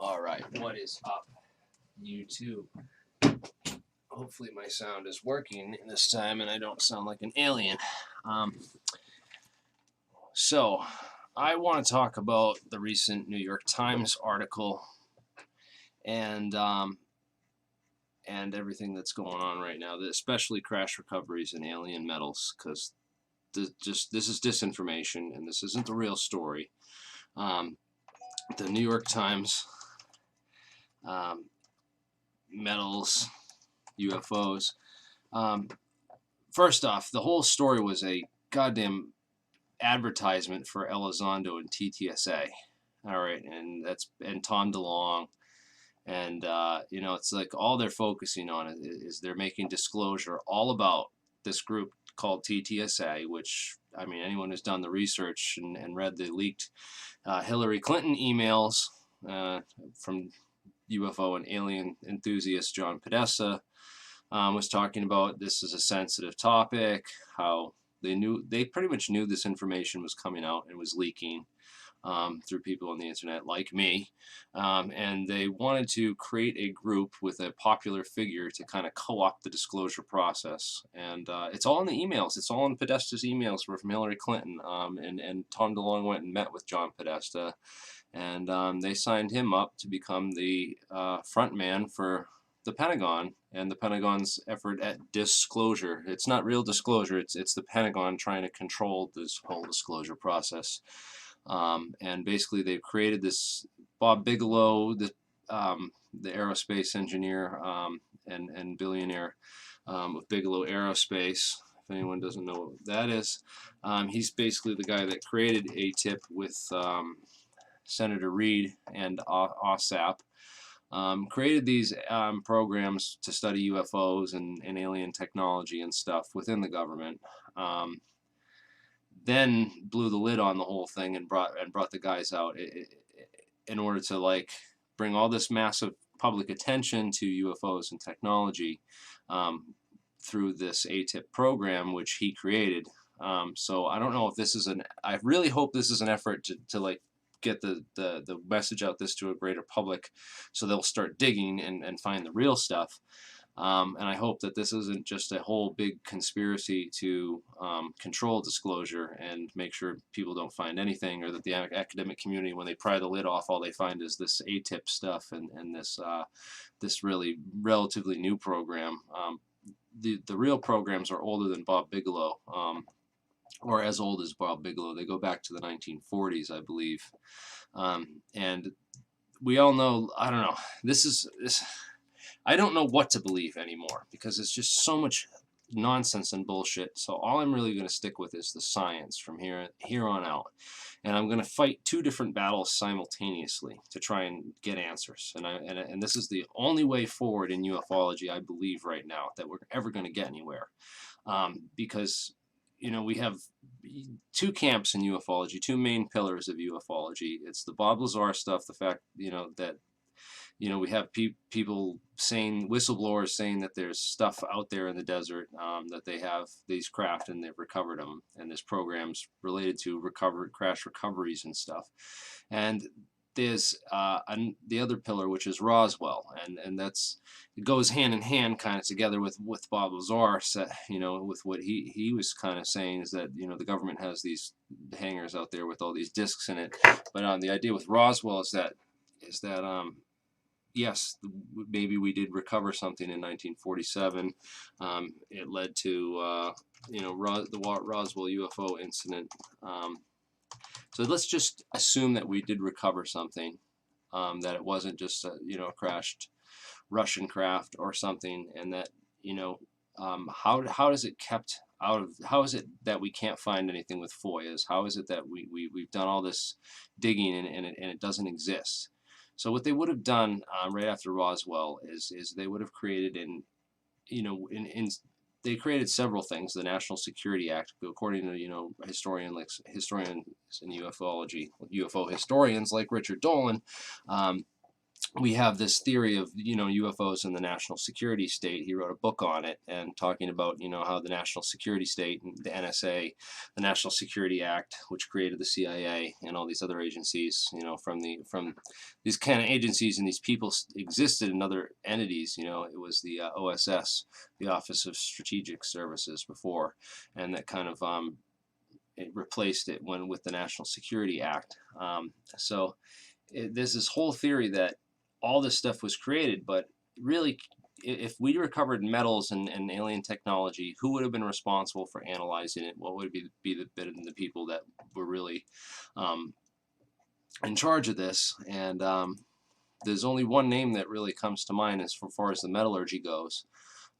Alright, what is up, YouTube? Hopefully my sound is working this time and I don't sound like an alien. So, I want to talk about the recent New York Times article and everything that's going on right now, especially crash recoveries and alien metals, because this is disinformation and this isn't the real story. The New York Times, metals, UFOs. First off, the whole story was a goddamn advertisement for Elizondo and TTSA. All right, and Tom DeLonge, and you know, it's like all they're focusing on is they're making disclosure all about this group called TTSA, which, I mean, anyone who's done the research and read the leaked Hillary Clinton emails from UFO and alien enthusiast John Podesta, was talking about this is a sensitive topic, how they pretty much knew this information was coming out and was leaking through people on the internet like me, and they wanted to create a group with a popular figure to kind of co-opt the disclosure process. And it's all in the emails. It's all in Podesta's emails from Hillary Clinton, and Tom DeLonge went and met with John Podesta, and they signed him up to become the front man for the Pentagon and the Pentagon's effort at disclosure. It's not real disclosure. It's the Pentagon trying to control this whole disclosure process. And basically, they've created this Bob Bigelow, the aerospace engineer and billionaire of Bigelow Aerospace. If anyone doesn't know what that is, he's basically the guy that created ATIP with Senator Reid and OSAP. Created these programs to study UFOs and alien technology and stuff within the government. Then blew the lid on the whole thing and brought the guys out in order to, like, bring all this massive public attention to UFOs and technology through this ATIP program, which he created. So I don't know if this is I really hope this is an effort to like get the message out this to a greater public, so they'll start digging and find the real stuff. And I hope that this isn't just a whole big conspiracy to control disclosure and make sure people don't find anything, or that the academic community, when they pry the lid off, all they find is this ATIP stuff and this really relatively new program. The real programs are older than Bob Bigelow, or as old as Bob Bigelow. They go back to the 1940s, I believe. And we all know, I don't know, I don't know what to believe anymore, because it's just so much nonsense and bullshit. So all I'm really going to stick with is the science from here on out. And I'm going to fight two different battles simultaneously to try and get answers. And this is the only way forward in ufology, I believe, right now, that we're ever going to get anywhere. Because, you know, we have two camps in ufology, two main pillars of ufology. It's the Bob Lazar stuff, the fact, you know, that, you know, we have people saying, whistleblowers saying that there's stuff out there in the desert, that they have these craft and they've recovered them, and there's programs related to crash recoveries and stuff. And there's the other pillar, which is Roswell, and it goes hand in hand kind of together with Bob Lazar, you know, with what he was kind of saying, is that, you know, the government has these hangars out there with all these discs in it. But the idea with Roswell is that yes, maybe we did recover something in 1947. It led to you know, the Roswell UFO incident. So let's just assume that we did recover something, that it wasn't just you know, a crashed Russian craft or something, and that, you know, how is it kept out of? How is it that we can't find anything with FOIAs? How is it that we've done all this digging and it doesn't exist? So what they would have done right after Roswell is they would have created they created several things. The National Security Act, according to, you know, historians in ufology, UFO historians like Richard Dolan, we have this theory of, UFOs in the national security state. He wrote a book on it and talking about, how the national security state, the NSA, the National Security Act, which created the CIA and all these other agencies, from these kind of agencies, and these people existed in other entities. It was the OSS, the Office of Strategic Services before, and that kind of it replaced it with the National Security Act. So there's this whole theory that all this stuff was created, but really, if we recovered metals and alien technology, who would have been responsible for analyzing it? What would be the people that were really in charge of this? And there's only one name that really comes to mind as far as the metallurgy goes.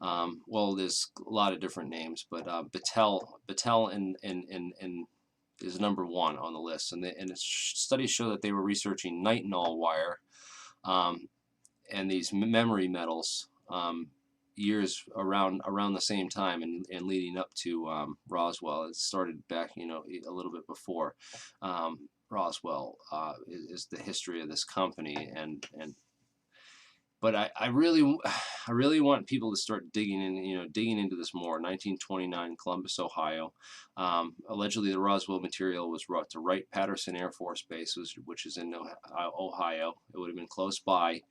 Well, there's a lot of different names, but Battelle and is number one on the list, and studies show that they were researching nitinol wire and these memory metals years around the same time and leading up to Roswell. It started back, a little bit before Roswell is the history of this company, but I really want people to start digging into this more. 1929, Columbus, Ohio. Allegedly, the Roswell material was brought to Wright-Patterson Air Force Base, which is in Ohio. It would have been close by,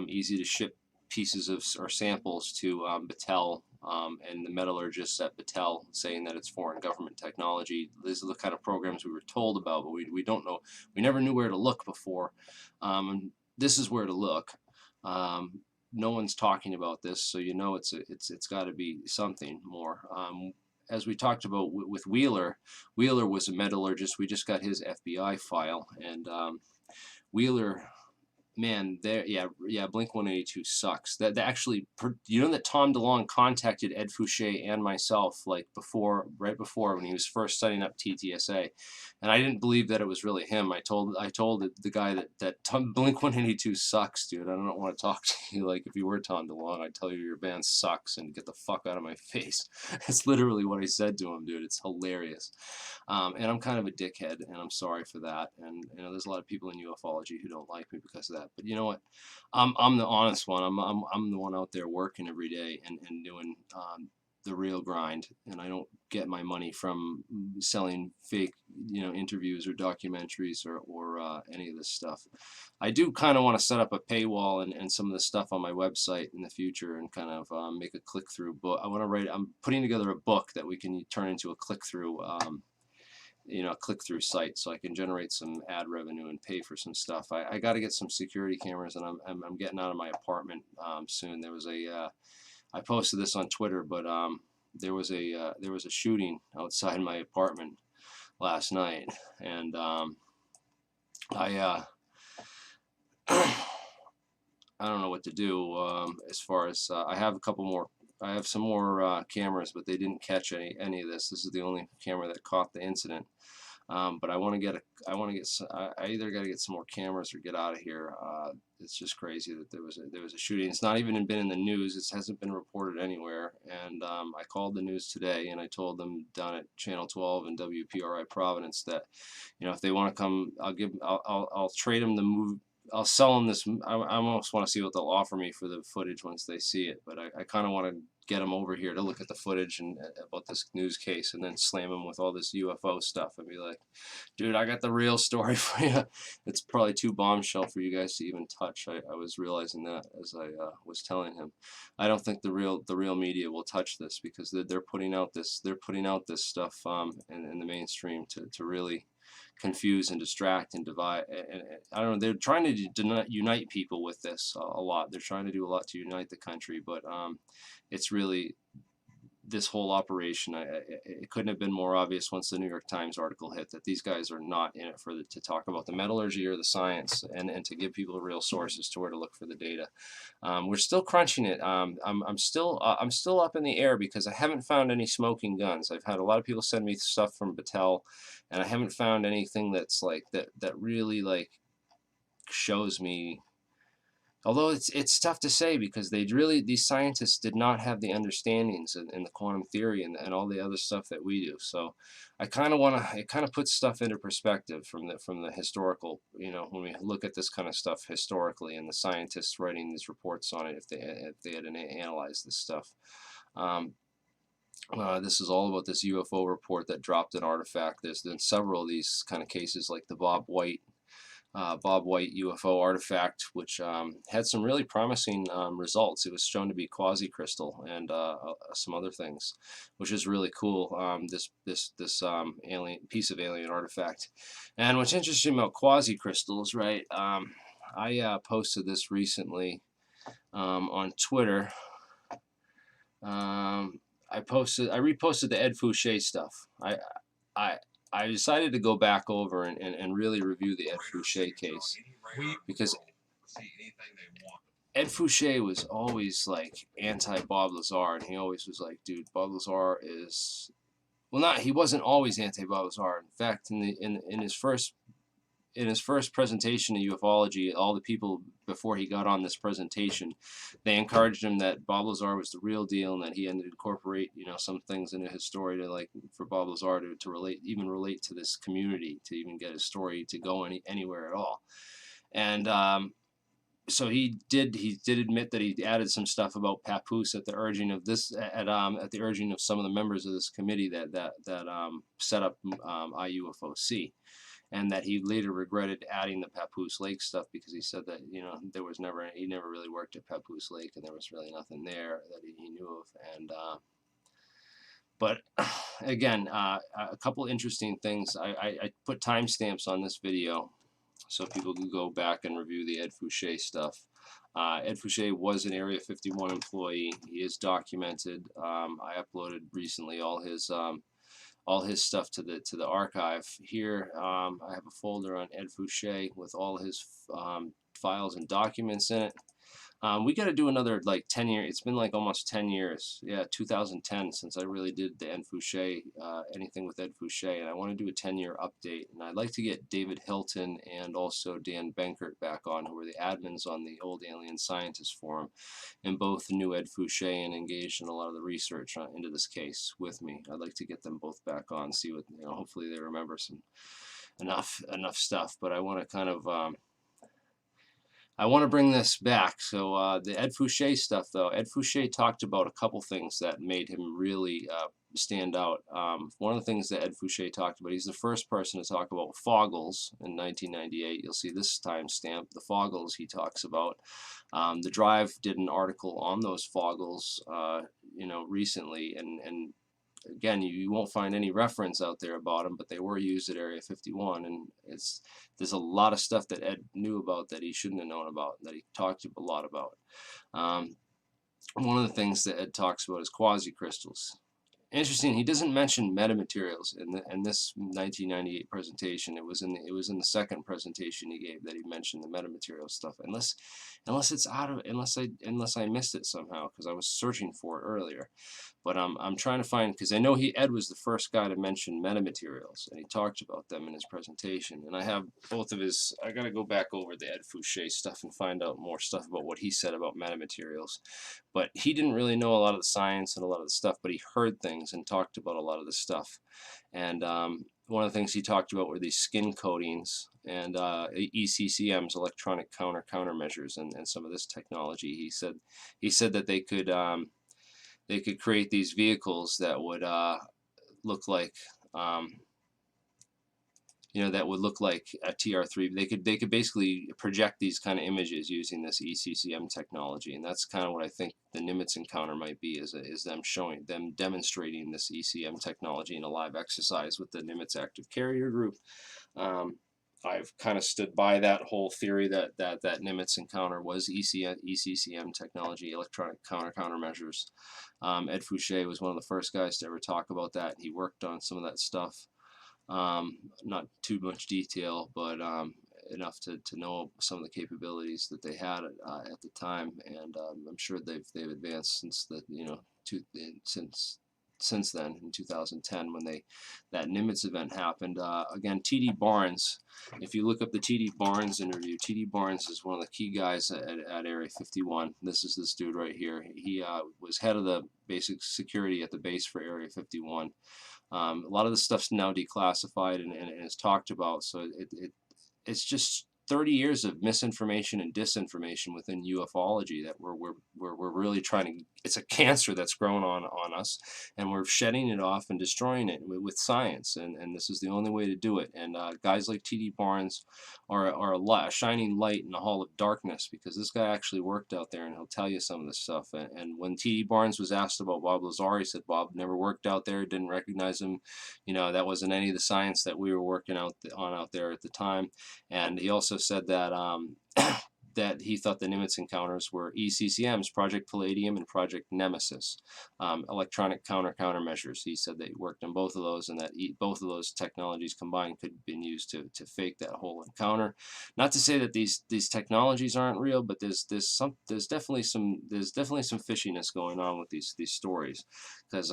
easy to ship pieces or samples to Battelle and the metallurgists at Battelle, saying that it's foreign government technology. These are the kind of programs we were told about, but we don't know. We never knew where to look before. This is where to look. No one's talking about this, so it's got to be something more. As we talked about with Wheeler was a metallurgist. We just got his FBI file, and Wheeler, man, Blink-182 sucks. That actually, that Tom DeLonge contacted Ed Fouché and myself right before when he was first setting up TTSA, and I didn't believe that it was really him. I told the guy that Blink-182 sucks, dude. I don't want to talk to you. Like, if you were Tom DeLonge, I'd tell you your band sucks and get the fuck out of my face. That's literally what I said to him, dude. It's hilarious. And I'm kind of a dickhead, and I'm sorry for that. And there's a lot of people in ufology who don't like me because of that. But you know what? I'm the honest one. I'm the one out there working every day and doing the real grind. And I don't get my money from selling fake interviews or documentaries or any of this stuff. I do kind of want to set up a paywall and some of the stuff on my website in the future and kind of make a click-through book. I'm putting together a book that we can turn into a click-through click-through site, so I can generate some ad revenue and pay for some stuff. I got to get some security cameras, and I'm getting out of my apartment soon. There was I posted this on Twitter, but there was a shooting outside my apartment last night, and I I don't know what to do as far as I have some more cameras, but they didn't catch any of this. This is the only camera that caught the incident. But I either got to get some more cameras or get out of here. It's just crazy that there was a shooting. It's not even been in the news. It hasn't been reported anywhere. And I called the news today, and I told them down at Channel 12 and WPRI Providence that, if they want to come, I'll trade them the move. I'll sell them this. I almost want to see what they'll offer me for the footage once they see it. But I kind of want to get them over here to look at the footage and about this news case, and then slam them with all this UFO stuff and be like, dude, I got the real story for you. It's probably too bombshell for you guys to even touch. I was realizing that as I was telling him. I don't think the real media will touch this, because they're putting out this stuff in the mainstream to really confuse and distract and divide. And I don't know, they're trying to unite people with this a lot. They're trying to do a lot to unite the country, but it's really, this whole operation, it couldn't have been more obvious once the New York Times article hit that these guys are not in it to talk about the metallurgy or the science, and to give people real sources to where to look for the data. We're still crunching it. I'm still up in the air because I haven't found any smoking guns. I've had a lot of people send me stuff from Battelle, and I haven't found anything that's like that really like shows me Although it's tough to say because these scientists did not have the understandings in the quantum theory and all the other stuff that we do. So I kind of want to, it kind of puts stuff into perspective from the historical, when we look at this kind of stuff historically, and the scientists writing these reports on it, if they had analyzed this stuff. This is all about this UFO report that dropped an artifact. There's been several of these kind of cases, like the Bob White UFO artifact, which had some really promising results. It was shown to be quasi crystal and some other things, which is really cool. This alien piece of alien artifact. And what's interesting about quasi crystals, right? I posted this recently on Twitter. I reposted the Ed Fouché stuff. I decided to go back over and really review the Ed Fouché case, because Ed Fouché was always like anti-Bob Lazar, and he always was like, dude, Bob Lazar is, well, he wasn't always anti-Bob Lazar. In fact, in his first presentation of ufology, all the people before he got on this presentation, they encouraged him that Bob Lazar was the real deal, and that he had to incorporate, some things into his story to, like, for Bob Lazar to relate to this community, to even get his story to go anywhere at all. And so he did admit that he added some stuff about Papoose at the urging of the urging of some of the members of this committee that set up IUFOC. And that he later regretted adding the Papoose Lake stuff, because he said that he never really worked at Papoose Lake, and there was really nothing there that he knew of. And but again, a couple interesting things. I put timestamps on this video so people can go back and review the Ed Fouché stuff. Ed Fouché was an Area 51 employee. He is documented. I uploaded recently all his stuff to the archive. Here I have a folder on Ed Fouché with all his files and documents in it. We got to do another, like, 10 years. It's been like almost 10 years. Yeah, 2010 since I really did the Ed Fouché, anything with Ed Fouché, and I want to do a 10-year update. And I'd like to get David Hilton and also Dan Benkert back on, who were the admins on the old Alien Scientist Forum, and both knew Ed Fouché and engaged in a lot of the research into this case with me. I'd like to get them both back on, see what, hopefully they remember enough stuff. But I want to kind of I want to bring this back. So the Ed Fouché stuff, though, Ed Fouché talked about a couple things that made him really stand out. One of the things that Ed Fouché talked about, he's the first person to talk about foggles in 1998. You'll see this timestamp. The foggles he talks about. The Drive did an article on those foggles, recently, and again, you won't find any reference out there about them, but they were used at Area 51, and there's a lot of stuff that Ed knew about that he shouldn't have known about, that he talked a lot about. One of the things that Ed talks about is quasi crystals. Interesting, he doesn't mention metamaterials in this 1998 presentation. It was in the second presentation he gave that he mentioned the metamaterial stuff. Unless I missed it somehow, because I was searching for it earlier. But I'm trying to find, because I know Ed was the first guy to mention metamaterials, and he talked about them in his presentation. And I have both of his. I got to go back over the Ed Fouché stuff and find out more stuff about what he said about metamaterials. But he didn't really know a lot of the science and a lot of the stuff, but he heard things and talked about a lot of the stuff. And one of the things he talked about were these skin coatings and ECCMs, electronic countermeasures, and some of this technology. He said that they could create these vehicles that would look like that would look like a TR3. They could basically project these kind of images using this ECCM technology, and that's kind of what I think the Nimitz encounter might be, is them demonstrating this ECM technology in a live exercise with the Nimitz active carrier group. I've kind of stood by that whole theory that Nimitz encounter was ECCM technology, electronic countermeasures. Ed Fouché was one of the first guys to ever talk about that. He worked on some of that stuff. Not too much detail, but enough to know some of the capabilities that they had at the time, and I'm sure they've advanced since since then in 2010 when that Nimitz event happened. Again, T.D. Barnes, if you look up the T.D. Barnes interview, T.D. Barnes is one of the key guys at Area 51. This is this dude right here. He was head of the basic security at the base for Area 51. A lot of this stuff's now declassified and is talked about, so it's just 30 years of misinformation and disinformation within ufology that we're really trying to, it's a cancer that's grown on us, and we're shedding it off and destroying it with science, and this is the only way to do it. And guys like T.D. Barnes are a shining light in the hall of darkness, because this guy actually worked out there, and he'll tell you some of this stuff. And when T.D. Barnes was asked about Bob Lazar, he said Bob never worked out there, didn't recognize him, that wasn't any of the science that we were working on out there at the time. And he also said that that he thought the Nimitz encounters were ECCMs, Project Palladium and Project Nemesis, electronic countermeasures. He said they worked on both of those, and that both of those technologies combined could have been used to fake that whole encounter. Not to say that these technologies aren't real, but there's definitely some fishiness going on with these stories, because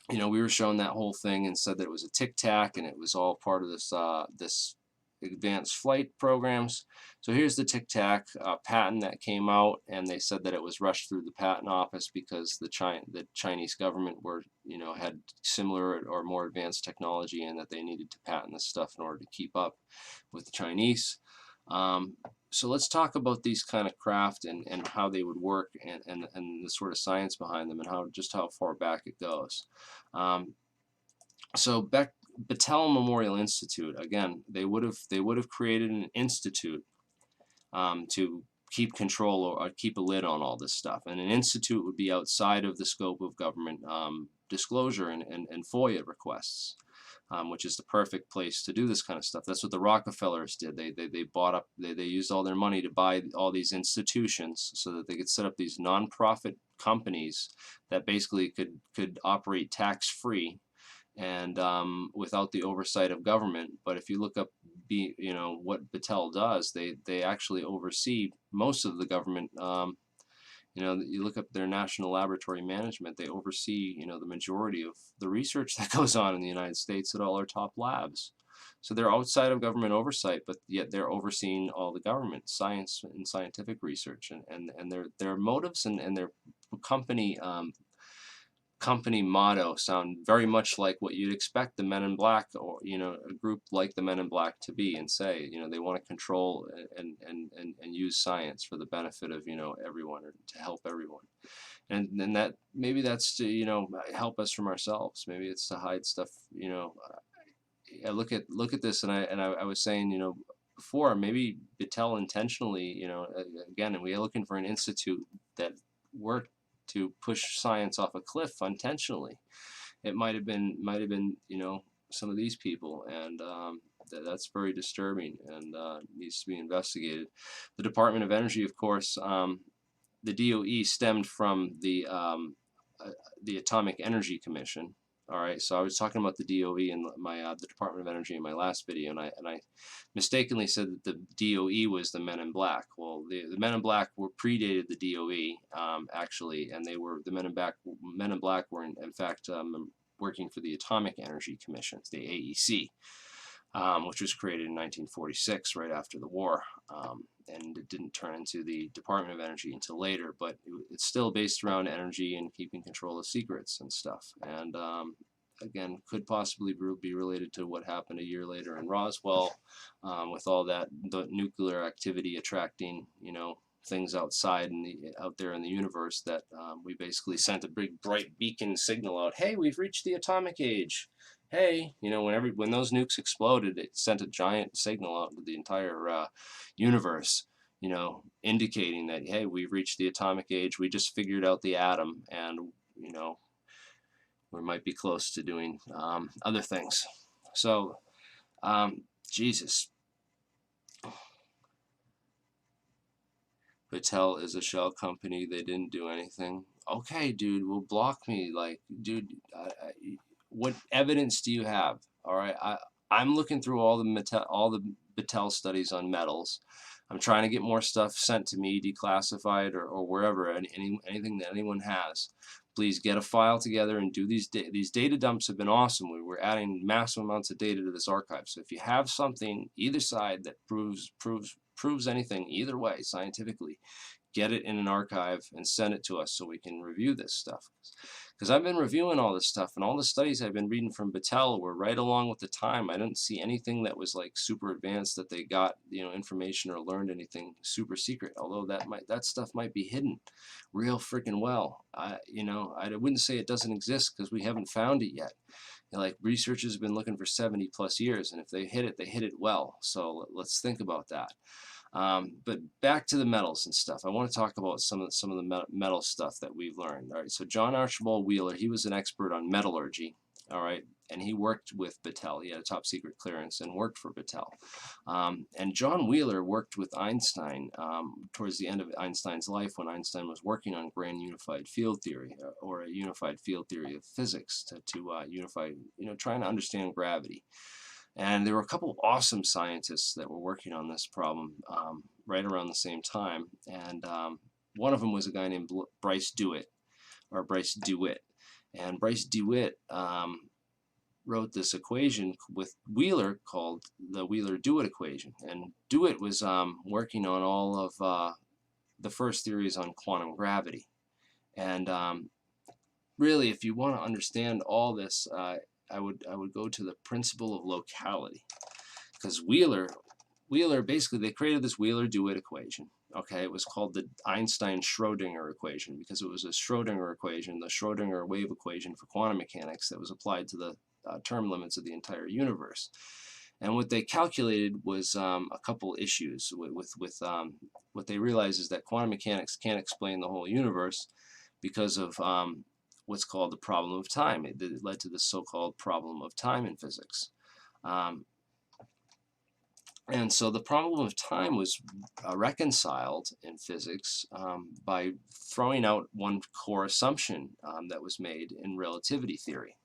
we were shown that whole thing and said that it was a tic tac and it was all part of this advanced flight programs. So here's the tic tac patent that came out, and they said that it was rushed through the patent office because the Chinese government had similar or more advanced technology, and that they needed to patent this stuff in order to keep up with the Chinese. So let's talk about these kind of craft and how they would work, and the sort of science behind them, and how far back it goes. So Battelle Memorial Institute, again, they would have created an institute to keep control or keep a lid on all this stuff, and an institute would be outside of the scope of government disclosure and FOIA requests, which is the perfect place to do this kind of stuff. That's what the Rockefellers did. They bought up, they used all their money to buy all these institutions so that they could set up these nonprofit companies that basically could operate tax-free and without the oversight of government. But if you look up what Battelle does, they actually oversee most of the government. You look up their national laboratory management, they oversee the majority of the research that goes on in the United States at all our top labs. So they're outside of government oversight, but yet they're overseeing all the government science and scientific research, and their motives and their company motto sound very much like what you'd expect the Men in Black, or a group like the Men in Black, to be and say. They want to control and use science for the benefit of everyone, or to help everyone, and that maybe that's to help us from ourselves. Maybe it's to hide stuff. I look at this, and I was saying before, maybe Battelle intentionally again, and we are looking for an institute that worked to push science off a cliff intentionally. It might have been some of these people, and that's very disturbing and needs to be investigated. The Department of Energy, of course, the DOE stemmed from the Atomic Energy Commission. All right, so I was talking about the DOE and the Department of Energy in my last video, and I mistakenly said that the DOE was the Men in Black. Well, the Men in Black predated the DOE actually, and the Men in Black were in fact working for the Atomic Energy Commission, the AEC, which was created in 1946, right after the war, and it didn't turn into the Department of Energy until later, but it's still based around energy and keeping control of secrets and stuff, and again, could possibly be related to what happened a year later in Roswell, with all the nuclear activity attracting things out there in the universe, that we basically sent a big bright beacon signal out. Hey, we've reached the atomic age. Hey, when those nukes exploded, it sent a giant signal out into the entire universe, indicating that, hey, we've reached the atomic age. We just figured out the atom, and we might be close to doing other things. So, Jesus. Battelle is a shell company. They didn't do anything. Okay, dude, well, block me. Like, dude, what evidence do you have? All right, I'm looking through all the Battelle studies on metals. I'm trying to get more stuff sent to me, declassified or wherever, anything that anyone has. please get a file together and do these data dumps. Have been awesome. We're adding massive amounts of data to this archive. So if you have something either side that proves anything either way scientifically, get it in an archive and send it to us so we can review this stuff. Because I've been reviewing all this stuff, and all the studies I've been reading from Battelle were right along with the time. I didn't see anything that was like super advanced, that they got, you know, information or learned anything super secret. Although that stuff might be hidden real freaking well. You know, I wouldn't say it doesn't exist, because we haven't found it yet. You know, like, researchers have been looking for 70+ years, and if they hit it well. So let's think about that. But back to the metals and stuff. I want to talk about some of the metal stuff that we've learned. All right, so John Archibald Wheeler, he was an expert on metallurgy. All right, and he worked with Battelle. He had a top secret clearance and worked for Battelle. And John Wheeler worked with Einstein towards the end of Einstein's life, when Einstein was working on grand unified field theory, or a unified field theory of physics to unify, you know, trying to understand gravity. And there were a couple of awesome scientists that were working on this problem right around the same time. And one of them was a guy named Bryce DeWitt. And Bryce DeWitt wrote this equation with Wheeler called the Wheeler-DeWitt equation. And DeWitt was working on all of the first theories on quantum gravity. And really, if you want to understand all this, I would go to the principle of locality, because Wheeler basically, they created this Wheeler-DeWitt equation. Okay, it was called the Einstein-Schrödinger equation, because it was a Schrödinger equation, the Schrödinger wave equation for quantum mechanics, that was applied to the term limits of the entire universe. And what they calculated was a couple issues with what they realized is that quantum mechanics can't explain the whole universe because of what's called the problem of time. It led to the so-called problem of time in physics. And so the problem of time was reconciled in physics by throwing out one core assumption that was made in relativity theory.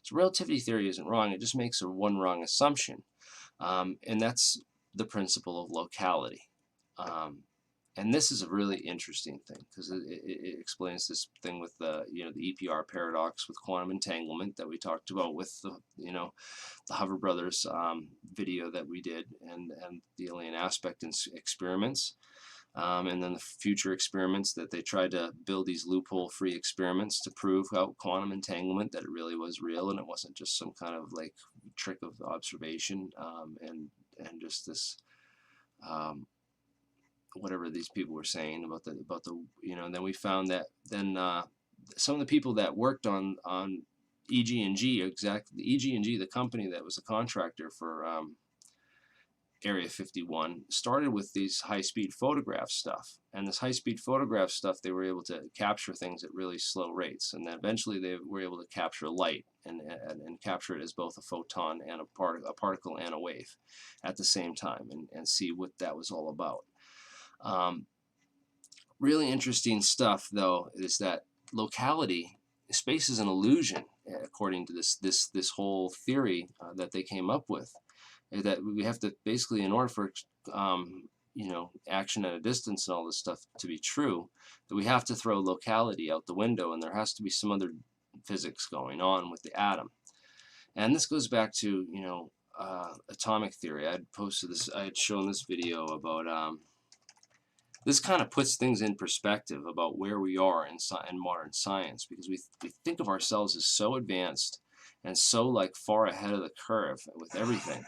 So relativity theory isn't wrong, it just makes one wrong assumption. And that's the principle of locality. And this is a really interesting thing, because it explains this thing with the the EPR paradox with quantum entanglement that we talked about with the the Hover Brothers video that we did, and the alien aspect experiments, and then the future experiments that they tried to build, these loophole-free experiments to prove out quantum entanglement, that it really was real and it wasn't just some kind of like trick of observation, and just this. Whatever these people were saying about the and then we found that some of the people that worked on EG&G, exactly, EG&G, the company that was a contractor for Area 51, started with these high-speed photograph stuff, and this high-speed photograph stuff, they were able to capture things at really slow rates, and then eventually they were able to capture light and capture it as both a photon and a particle and a wave at the same time, and see what that was all about. Really interesting stuff, though, is that locality, space is an illusion, according to this whole theory that they came up with. That we have to basically, in order for action at a distance and all this stuff to be true, that we have to throw locality out the window, and there has to be some other physics going on with the atom. And this goes back to atomic theory. I had shown this video about. This kind of puts things in perspective about where we are in modern science, because we think of ourselves as so advanced and so like far ahead of the curve with everything.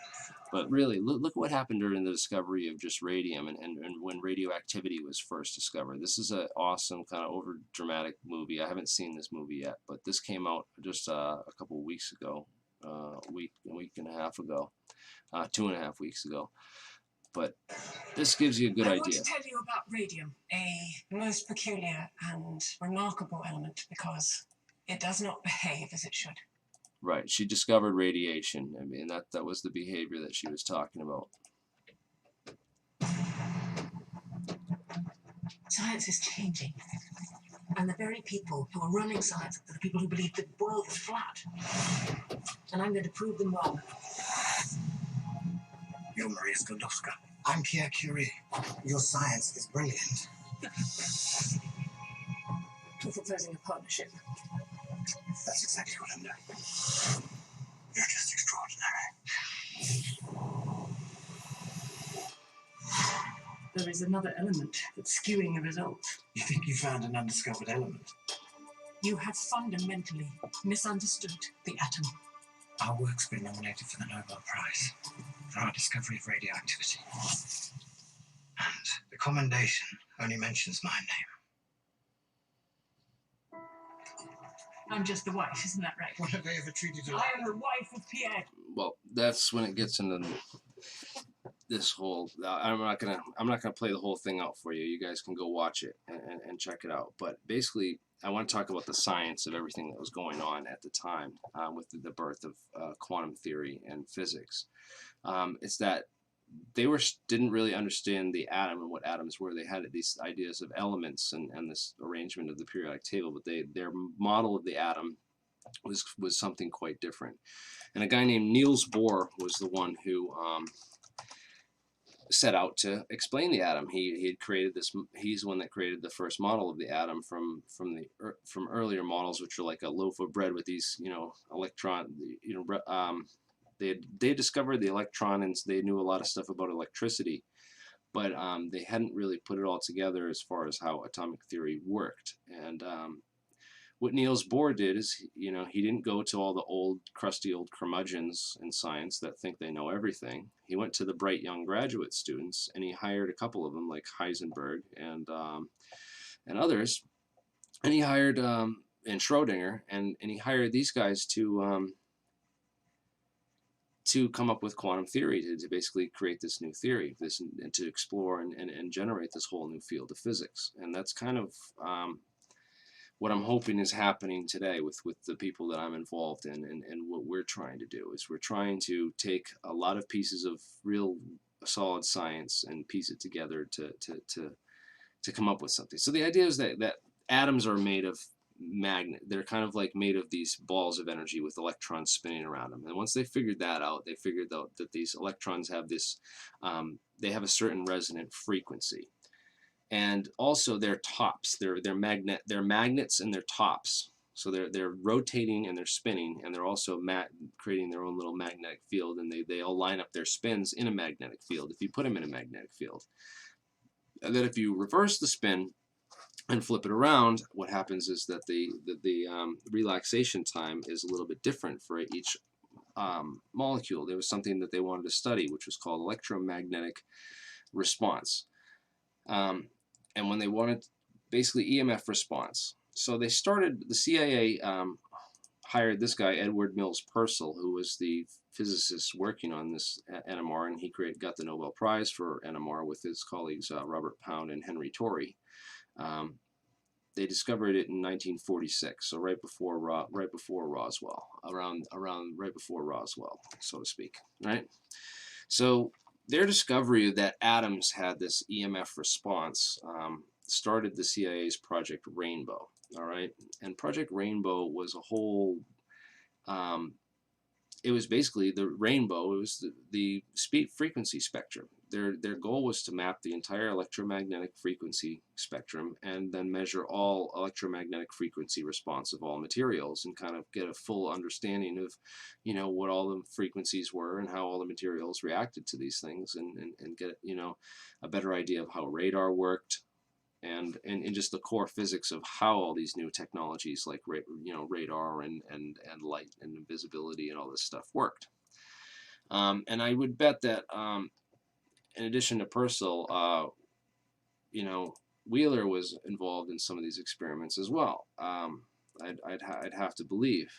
But really, look what happened during the discovery of just radium and when radioactivity was first discovered. This is an awesome kind of over-dramatic movie. I haven't seen this movie yet, but this came out just a couple of weeks ago, a week and a half ago, 2.5 weeks ago. But this gives you a good idea. I want to tell you about radium, a most peculiar and remarkable element, because it does not behave as it should. Right. She discovered radiation. I mean, that was the behavior that she was talking about. Science is changing. And the very people who are running science are the people who believe the world is flat. And I'm going to prove them wrong. You're Maria Sklodowska. I'm Pierre Curie. Your science is brilliant. We're proposing a partnership. That's exactly what I'm doing. You're just extraordinary. There is another element that's skewing the results. You think you found an undiscovered element? You have fundamentally misunderstood the atom. Our work's been nominated for the Nobel Prize for our discovery of radioactivity. And the commendation only mentions my name. I'm just the wife, isn't that right? When have they ever treated you I like am the wife of Pierre. Well, that's when it gets into this whole. I'm not gonna play the whole thing out for you. You guys can go watch it and check it out. But basically, I want to talk about the science of everything that was going on at the time with the birth of quantum theory and physics. It's that they didn't really understand the atom and what atoms were. They had these ideas of elements and this arrangement of the periodic table, but their model of the atom was something quite different. And a guy named Niels Bohr was the one who set out to explain the atom. He had created this. He's the one that created the first model of the atom from earlier models, which are like a loaf of bread with these electron. They discovered the electron, and they knew a lot of stuff about electricity, but they hadn't really put it all together as far as how atomic theory worked. And what Niels Bohr did is, he didn't go to all the crusty old curmudgeons in science that think they know everything. He went to the bright young graduate students, and he hired a couple of them, like Heisenberg and others, and he hired and Schrodinger, and he hired these guys to come up with quantum theory, to basically create this new theory, and to explore and generate this whole new field of physics. And that's kind of what I'm hoping is happening today with the people that I'm involved in, and what we're trying to do is we're trying to take a lot of pieces of real solid science and piece it together to come up with something. So the idea is that atoms are made of magnet. They're kind of like made of these balls of energy with electrons spinning around them. And once they figured that out, they figured out that these electrons have this, they have a certain resonant frequency. And also their tops, they're magnets and their tops. So they're rotating and they're spinning, and they're also creating their own little magnetic field, and they all line up their spins in a magnetic field if you put them in a magnetic field. And then if you reverse the spin and flip it around, what happens is that the relaxation time is a little bit different for each molecule. There was something that they wanted to study, which was called electromagnetic response. And when they wanted basically EMF response. So they started, the CIA hired this guy, Edward Mills Purcell, who was the physicist working on this NMR, and he got the Nobel Prize for NMR with his colleagues Robert Pound and Henry Torrey. They discovered it in 1946, so right before Roswell, around right before Roswell, so to speak, right? So their discovery that atoms had this EMF response started the CIA's Project Rainbow, all right? And Project Rainbow was a whole, it was basically the rainbow, it was the frequency spectrum. Their goal was to map the entire electromagnetic frequency spectrum and then measure all electromagnetic frequency response of all materials and kind of get a full understanding of, what all the frequencies were and how all the materials reacted to these things, and get, a better idea of how radar worked, and just the core physics of how all these new technologies like radar and light and invisibility and all this stuff worked. And I would bet that in addition to Purcell, Wheeler was involved in some of these experiments as well. I'd have to believe.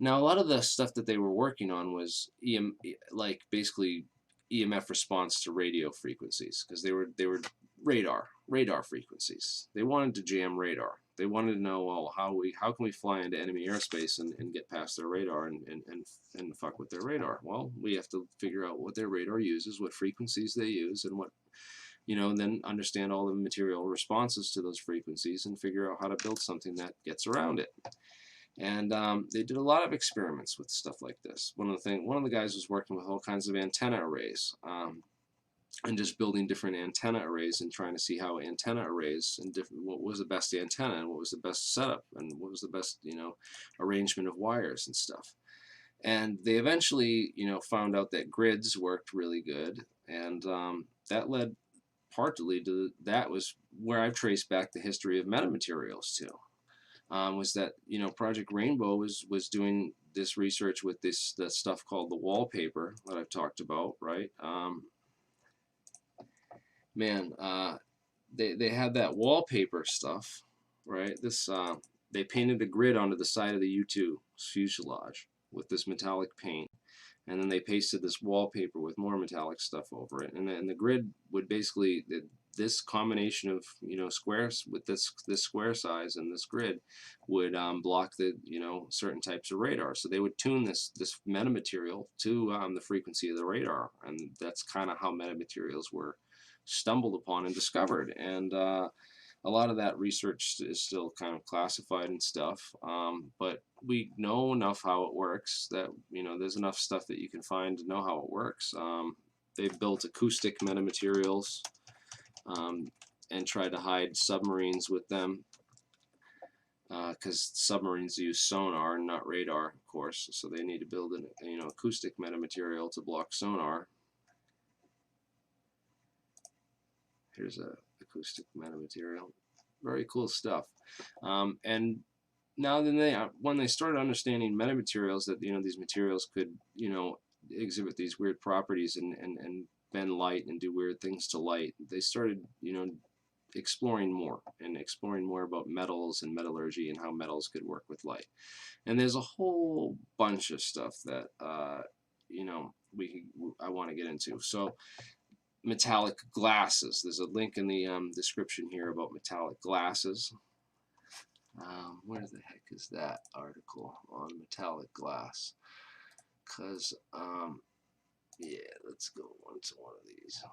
Now, a lot of the stuff that they were working on was basically EMF response to radio frequencies, because they were radar frequencies. They wanted to jam radar. They wanted to know, well, how can we fly into enemy airspace and get past their radar and fuck with their radar? Well, we have to figure out what their radar uses, what frequencies they use, and what, and then understand all the material responses to those frequencies and figure out how to build something that gets around it. And they did a lot of experiments with stuff like this. One of the guys was working with all kinds of antenna arrays. and just building different antenna arrays and trying to see how antenna arrays and what was the best antenna and what was the best setup and what was the best, you know, arrangement of wires and stuff. And they eventually, you know, found out that grids worked really good, and that led partly to, that was where I've traced back the history of metamaterials to. Was that, you know, Project Rainbow was doing this research with this stuff called the wallpaper that I've talked about, right? They had that wallpaper stuff, right? This they painted a grid onto the side of the U-2 fuselage with this metallic paint, and then they pasted this wallpaper with more metallic stuff over it, and the grid would basically, this combination of, you know, squares with this square size and this grid would block the, you know, certain types of radar. So they would tune this metamaterial to the frequency of the radar, and that's kind of how metamaterials were stumbled upon and discovered. And a lot of that research is still kind of classified and stuff, but we know enough how it works that, you know, there's enough stuff that you can find to know how it works. They've built acoustic metamaterials and tried to hide submarines with them, because submarines use sonar and not radar, of course, so they need to build an, you know, acoustic metamaterial to block sonar. Here's a acoustic metamaterial. Very cool stuff. And now then when they started understanding metamaterials, that, you know, these materials could, you know, exhibit these weird properties and bend light and do weird things to light, they started, you know, exploring more about metals and metallurgy and how metals could work with light. And there's a whole bunch of stuff that you know, I want to get into. So metallic glasses. There's a link in the description here about metallic glasses. Where the heck is that article on metallic glass? Because, yeah, let's go into one of these.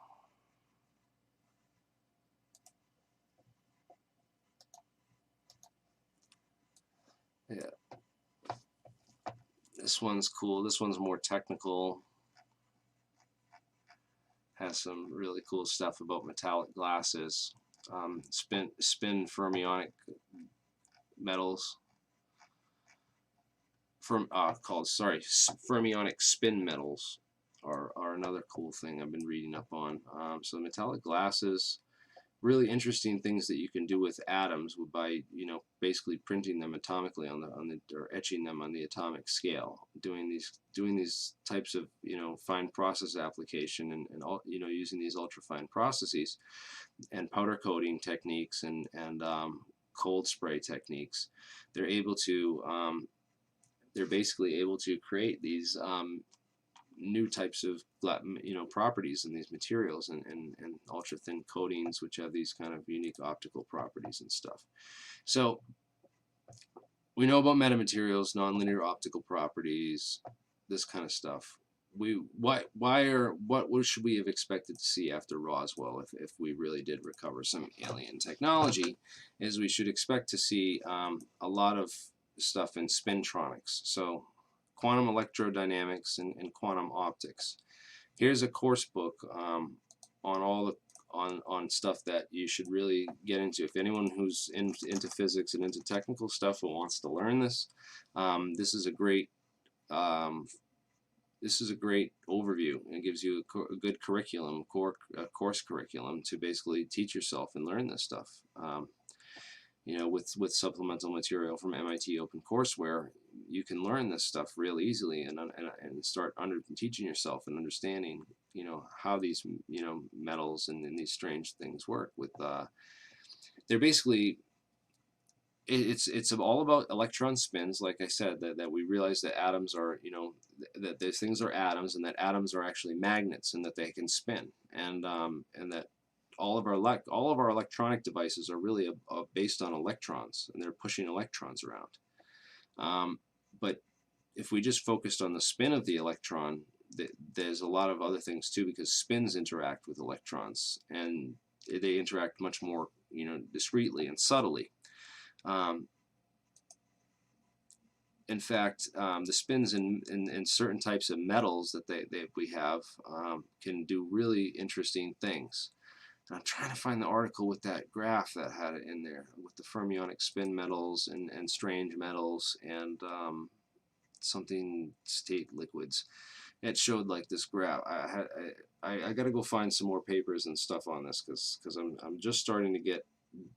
Yeah. This one's cool. This one's more technical. Has some really cool stuff about metallic glasses. Spin fermionic metals. Fermionic spin metals are another cool thing I've been reading up on. So metallic glasses, really interesting things that you can do with atoms by, you know, basically printing them atomically on the or etching them on the atomic scale, doing these types of, you know, fine process application and all, you know, using these ultrafine processes and powder coating techniques and cold spray techniques. They're able to they're basically able to create these new types of, you know, properties in these materials and ultra thin coatings, which have these kind of unique optical properties and stuff. So we know about metamaterials, nonlinear optical properties, this kind of stuff. What should we have expected to see after Roswell if we really did recover some alien technology? Is we should expect to see a lot of stuff in spintronics, so quantum electrodynamics and quantum optics. Here's a course book on all the on stuff that you should really get into. If anyone who's into physics and into technical stuff and wants to learn this, this is a great overview, and it gives you a good curriculum, course curriculum to basically teach yourself and learn this stuff. You know, with supplemental material from MIT OpenCourseWare, you can learn this stuff real easily and start teaching yourself and understanding, you know, how these, you know, metals and these strange things work. With they're basically, it's all about electron spins. Like I said, that we realize that atoms are, you know, that these things are atoms, and that atoms are actually magnets, and that they can spin, and that all of our electronic devices are really based on electrons, and they're pushing electrons around. But if we just focused on the spin of the electron, there's a lot of other things too, because spins interact with electrons, and they interact much more, you know, discreetly and subtly. in fact, the spins in certain types of metals that we have can do really interesting things. And I'm trying to find the article with that graph that had it in there with the fermionic spin metals and strange metals and something state liquids. It showed like this graph. I got to go find some more papers and stuff on this because I'm just starting to get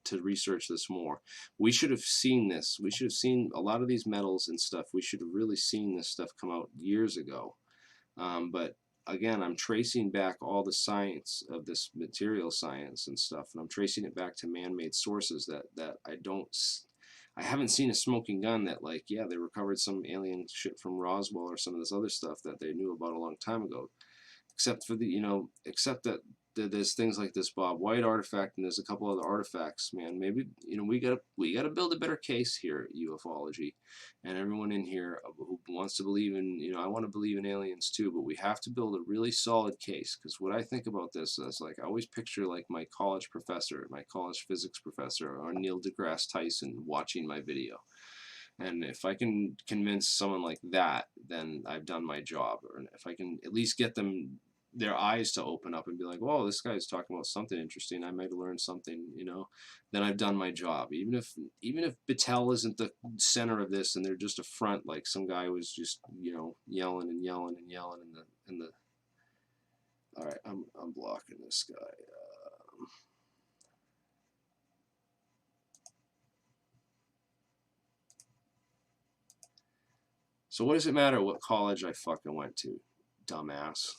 to research this more. We should have seen this. We should have seen a lot of these metals and stuff. We should have really seen this stuff come out years ago. But again, I'm tracing back all the science of this material science and stuff, and I'm tracing it back to man-made sources that I haven't seen a smoking gun that, like, yeah, they recovered some alien shit from Roswell or some of this other stuff that they knew about a long time ago. Except for except that there's things like this Bob White artifact, and there's a couple other artifacts, man. Maybe, we gotta build a better case here at ufology, and everyone in here who wants to believe in, I want to believe in aliens too, but we have to build a really solid case, because what I think about this is, like, I always picture like my college professor, my college physics professor, or Neil deGrasse Tyson watching my video. And if I can convince someone like that, then I've done my job. Or if I can at least get their eyes to open up and be like, "Whoa, this guy's talking about something interesting. I might have learned something," then I've done my job. Even if Battelle isn't the center of this, and they're just a front, like some guy was just yelling and yelling and yelling in the. All right, I'm blocking this guy. So what does it matter what college I fucking went to, dumbass?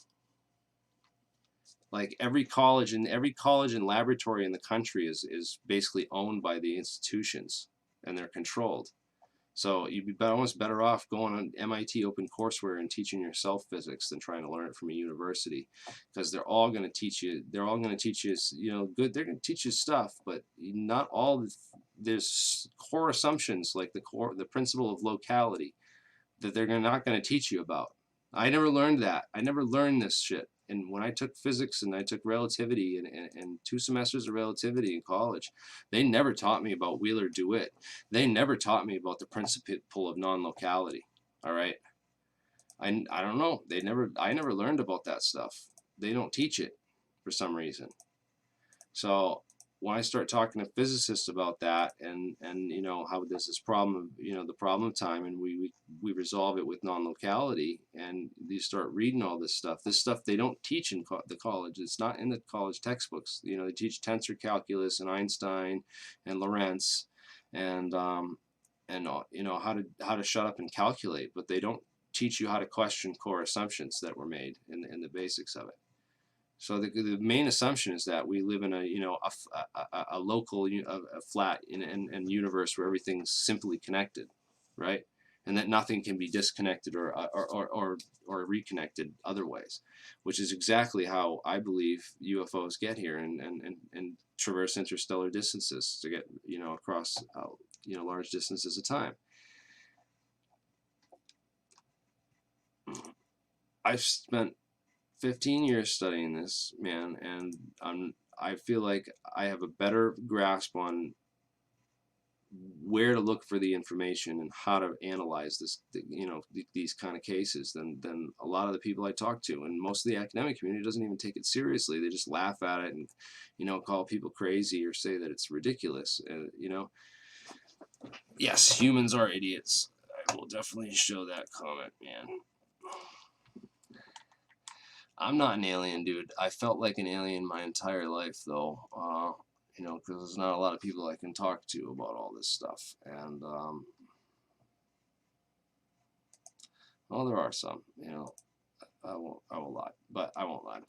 Like every college and laboratory in the country is basically owned by the institutions, and they're controlled. So you'd be almost better off going on MIT OpenCourseWare and teaching yourself physics than trying to learn it from a university, because they're all going to teach you. They're all going to teach you, good. They're going to teach you stuff, but not all. There's core assumptions like the principle of locality that they're not going to teach you about. I never learned that. I never learned this shit. And when I took physics and I took relativity and 2 semesters of relativity in college, they never taught me about Wheeler-DeWitt. They never taught me about the principle of non-locality. All right. I don't know. I never learned about that stuff. They don't teach it for some reason. So when I start talking to physicists about that, and how there's this problem of the problem of time, and we resolve it with non-locality, and you start reading all this stuff they don't teach in the college. It's not in the college textbooks. They teach tensor calculus and Einstein and Lorentz and how to shut up and calculate, but they don't teach you how to question core assumptions that were made in the basics of it. So the main assumption is that we live in a local, a flat and universe where everything's simply connected, right? And that nothing can be disconnected or reconnected other ways, which is exactly how I believe UFOs get here and traverse interstellar distances to get across large distances of time. I've spent 15 years studying this, man, and I feel like I have a better grasp on where to look for the information and how to analyze this, these kind of cases than a lot of the people I talk to. And most of the academic community doesn't even take it seriously. They just laugh at it and call people crazy or say that it's ridiculous. Yes, humans are idiots. I will definitely show that comment, man. I'm not an alien, dude. I felt like an alien my entire life, though. Because there's not a lot of people I can talk to about all this stuff. And, well, there are some, I will lie, but I won't lie.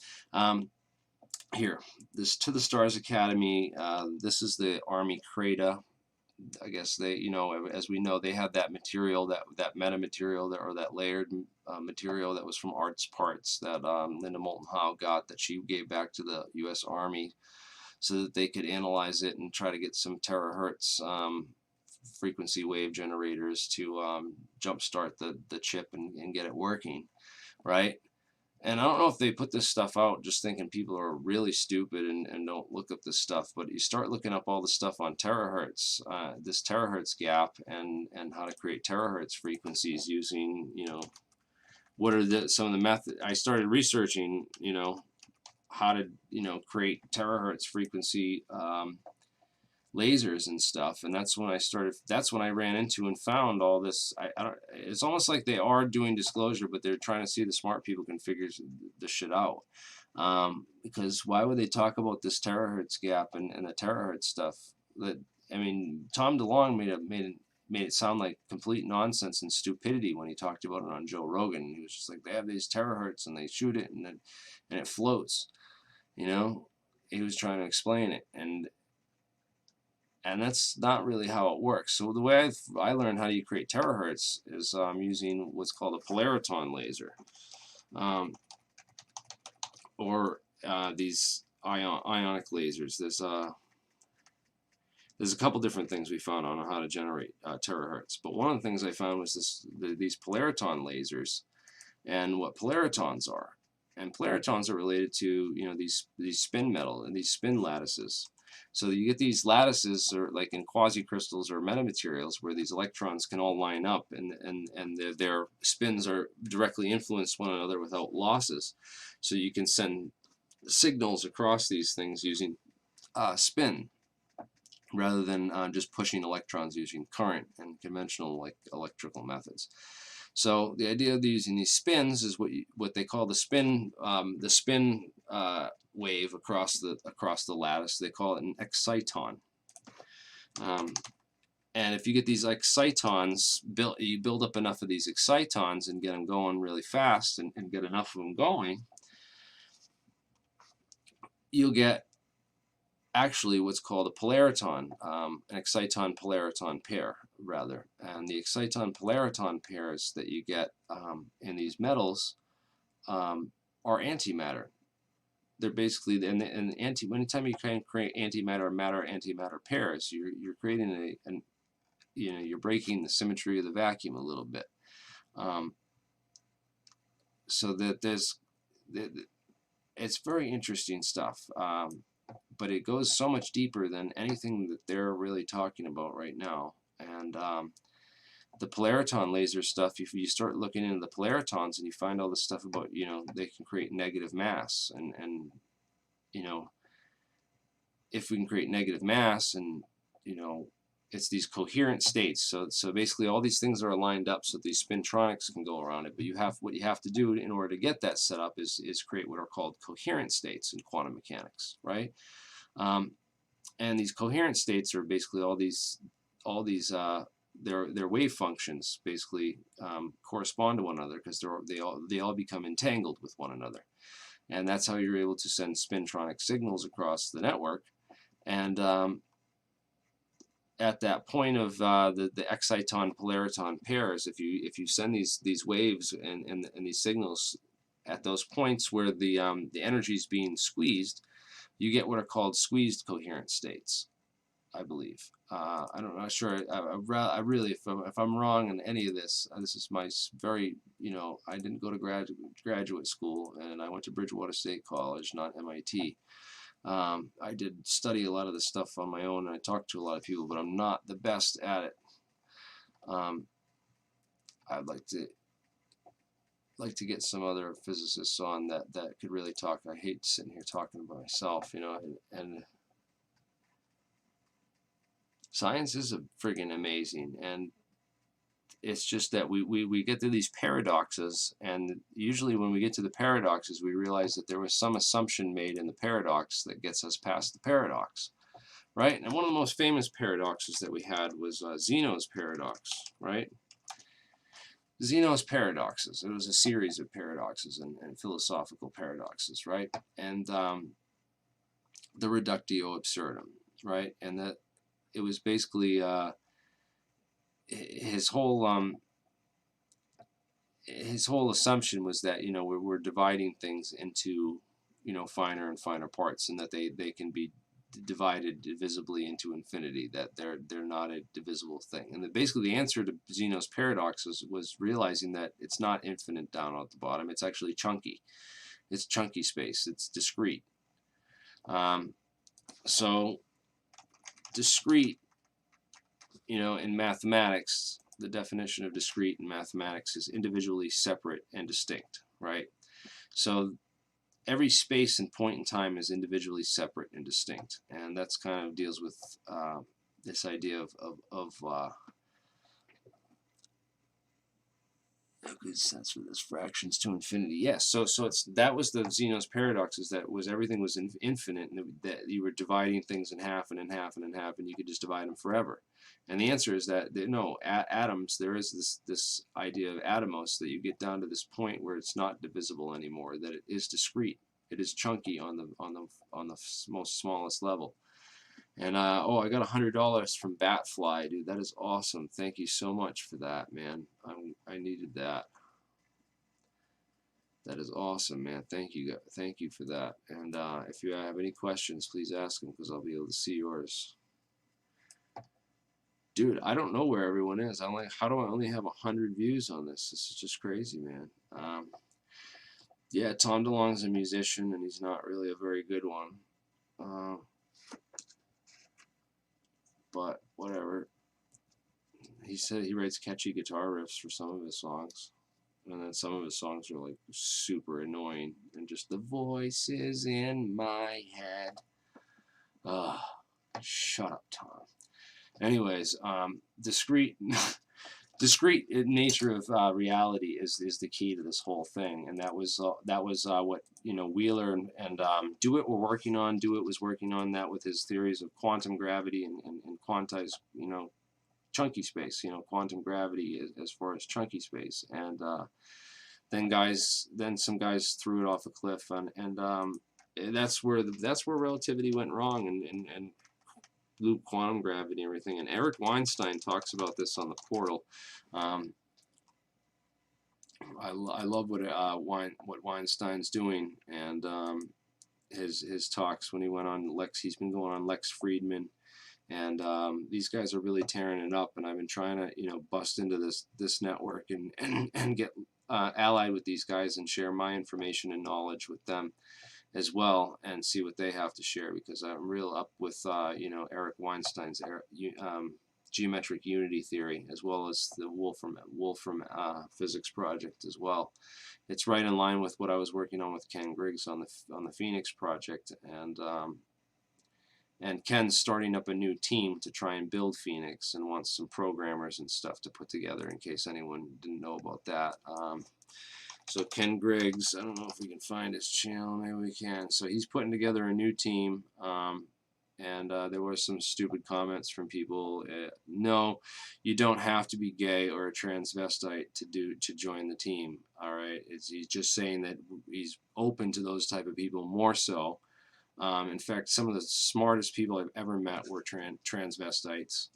Here, this To the Stars Academy, this is the Army CRADA. I guess they, as we know, they had that material, that metamaterial, or that layered material that was from Art's Parts that Linda Moulton Howe got, that she gave back to the U.S. Army so that they could analyze it and try to get some terahertz frequency wave generators to jumpstart the chip and get it working, right? and I don't know if they put this stuff out just thinking people are really stupid and don't look up this stuff, but you start looking up all the stuff on terahertz, this terahertz gap, and how to create terahertz frequencies using, you know, what are some of the methods. I started researching, you know, how to, you know, create terahertz frequency lasers and stuff, and that's when I ran into and found all this. I don't, it's almost like they are doing disclosure, but they're trying to see the smart people can figure the shit out, because why would they talk about this terahertz gap and the terahertz stuff? That, I mean, Tom DeLonge made it sound like complete nonsense and stupidity when he talked about it on Joe Rogan. He was just like, they have these terahertz and they shoot it and it floats, you know. He was trying to explain it, and that's not really how it works. So the way I learned how to create terahertz is using what's called a polariton laser, or these ionic lasers. There's a couple different things we found on how to generate terahertz, but one of the things I found was these polariton lasers, and what polaritons are. And polaritons are related to, you know, these spin metal and these spin lattices. So you get these lattices, or like in quasi crystals or metamaterials, where these electrons can all line up, and their spins are directly influence one another without losses. So you can send signals across these things using spin, rather than just pushing electrons using current and conventional like electrical methods. So the idea of using these spins is what they call the spin wave across the lattice. They call it an exciton. And if you get these excitons, you build up enough of these excitons and get them going really fast, and get enough of them going, you'll get actually what's called a polariton, an exciton-polariton pair, rather. And the exciton-polariton pairs that you get in these metals are antimatter. They're basically, anytime you can create antimatter, matter-antimatter pairs, you're creating you're breaking the symmetry of the vacuum a little bit. So that it's very interesting stuff. But it goes so much deeper than anything that they're really talking about right now. And the polariton laser stuff, if you start looking into the polaritons and you find all this stuff about, you know, they can create negative mass, and you know, if we can create negative mass, and you know, it's these coherent states. So basically all these things are lined up so these spintronics can go around it. But what you have to do in order to get that set up is create what are called coherent states in quantum mechanics, right? And these coherent states are basically all these their wave functions basically correspond to one another, because they all become entangled with one another, and that's how you're able to send spintronic signals across the network. And at that point of the exciton-polariton pairs, if you send these waves and these signals at those points where the energy is being squeezed, you get what are called squeezed coherent states, I believe. I'm not sure. I really, if I'm wrong in any of this, this is my very, you know, I didn't go to graduate school, and I went to Bridgewater State College, not MIT. I did study a lot of this stuff on my own, and I talked to a lot of people, but I'm not the best at it. I'd like to get some other physicists on that could really talk. I hate sitting here talking by myself, you know, and science is friggin' amazing, and it's just that we get to these paradoxes, and usually when we get to the paradoxes, we realize that there was some assumption made in the paradox that gets us past the paradox, right? And one of the most famous paradoxes that we had was Xenos Paradox, right? Xenos Paradoxes. It was a series of paradoxes and philosophical paradoxes, right? And the reductio absurdum, right? And that it was basically his whole assumption was that, you know, we're dividing things into, you know, finer and finer parts, and that they can be divided divisibly into infinity, that they're not a divisible thing. And basically the answer to Xenos paradoxes was realizing that it's not infinite down at the bottom, it's actually chunky. It's chunky space. It's discrete. So discrete, you know, in mathematics, the definition of discrete in mathematics is individually separate and distinct, right? So every space and point in time is individually separate and distinct, and that's kind of deals with this idea of good sense for this fractions to infinity. Yes, so it's that was the Xenos Paradox, is that everything was infinite, and that you were dividing things in half and in half and in half, and you could just divide them forever. And the answer is that no, atoms. There is this idea of atomos, that you get down to this point where it's not divisible anymore. That it is discrete. It is chunky on the most smallest level. And oh, I got $100 from Batfly, dude. That is awesome. Thank you so much for that, man. I needed that. That is awesome, man. Thank you for that. And if you have any questions, please ask them, because I'll be able to see yours. Dude, I don't know where everyone is. I'm like, how do I only have 100 views on this? This is just crazy, man. Yeah, Tom DeLonge's a musician, and he's not really a very good one. But whatever. He said he writes catchy guitar riffs for some of his songs, and then some of his songs are like super annoying, and just the voices in my head. Ugh, shut up, Tom. Anyways, discrete nature of reality is the key to this whole thing, and that was what, you know, Wheeler and DeWitt were working on. DeWitt was working on that with his theories of quantum gravity and quantized, you know, chunky space, you know, quantum gravity as far as chunky space, and then some guys threw it off a cliff, and that's where relativity went wrong, and loop quantum gravity and everything. And Eric Weinstein talks about this on the Portal. I love what Weinstein's doing, and his talks when he went on Lex. He's been going on Lex Friedman. And these guys are really tearing it up, and I've been trying to, you know, bust into this network and get allied with these guys and share my information and knowledge with them as well, and see what they have to share, because I'm real up with you know, Eric Weinstein's geometric unity theory, as well as the Wolfram physics project as well. It's right in line with what I was working on with Ken Griggs on the Phoenix project, and Ken's starting up a new team to try and build Phoenix, and wants some programmers and stuff to put together, in case anyone didn't know about that. So Ken Griggs, I don't know if we can find his channel. Maybe we can. So he's putting together a new team, and there were some stupid comments from people. No, you don't have to be gay or a transvestite to join the team. All right, he's just saying that he's open to those type of people more so. In fact, some of the smartest people I've ever met were transvestites,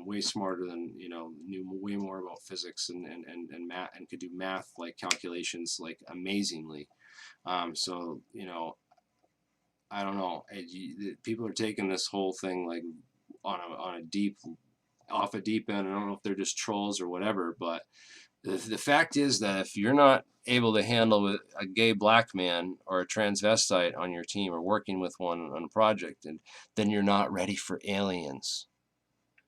way smarter than, you know, knew way more about physics and math, and could do math like calculations like amazingly. So, you know, I don't know. People are taking this whole thing like off a deep end. I don't know if they're just trolls or whatever, but the fact is that if you're not able to handle a gay black man or a transvestite on your team, or working with one on a project, and then you're not ready for aliens.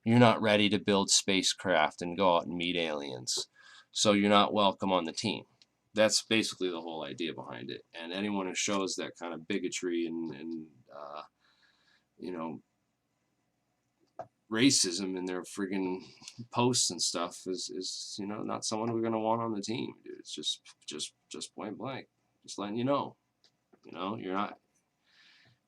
You're not ready to build spacecraft and go out and meet aliens. So you're not welcome on the team. That's basically the whole idea behind it. And anyone who shows that kind of bigotry and you know, racism in their friggin' posts and stuff is you know, not someone we're gonna want on the team, dude. It's just point blank, just letting you know. You know, you're not.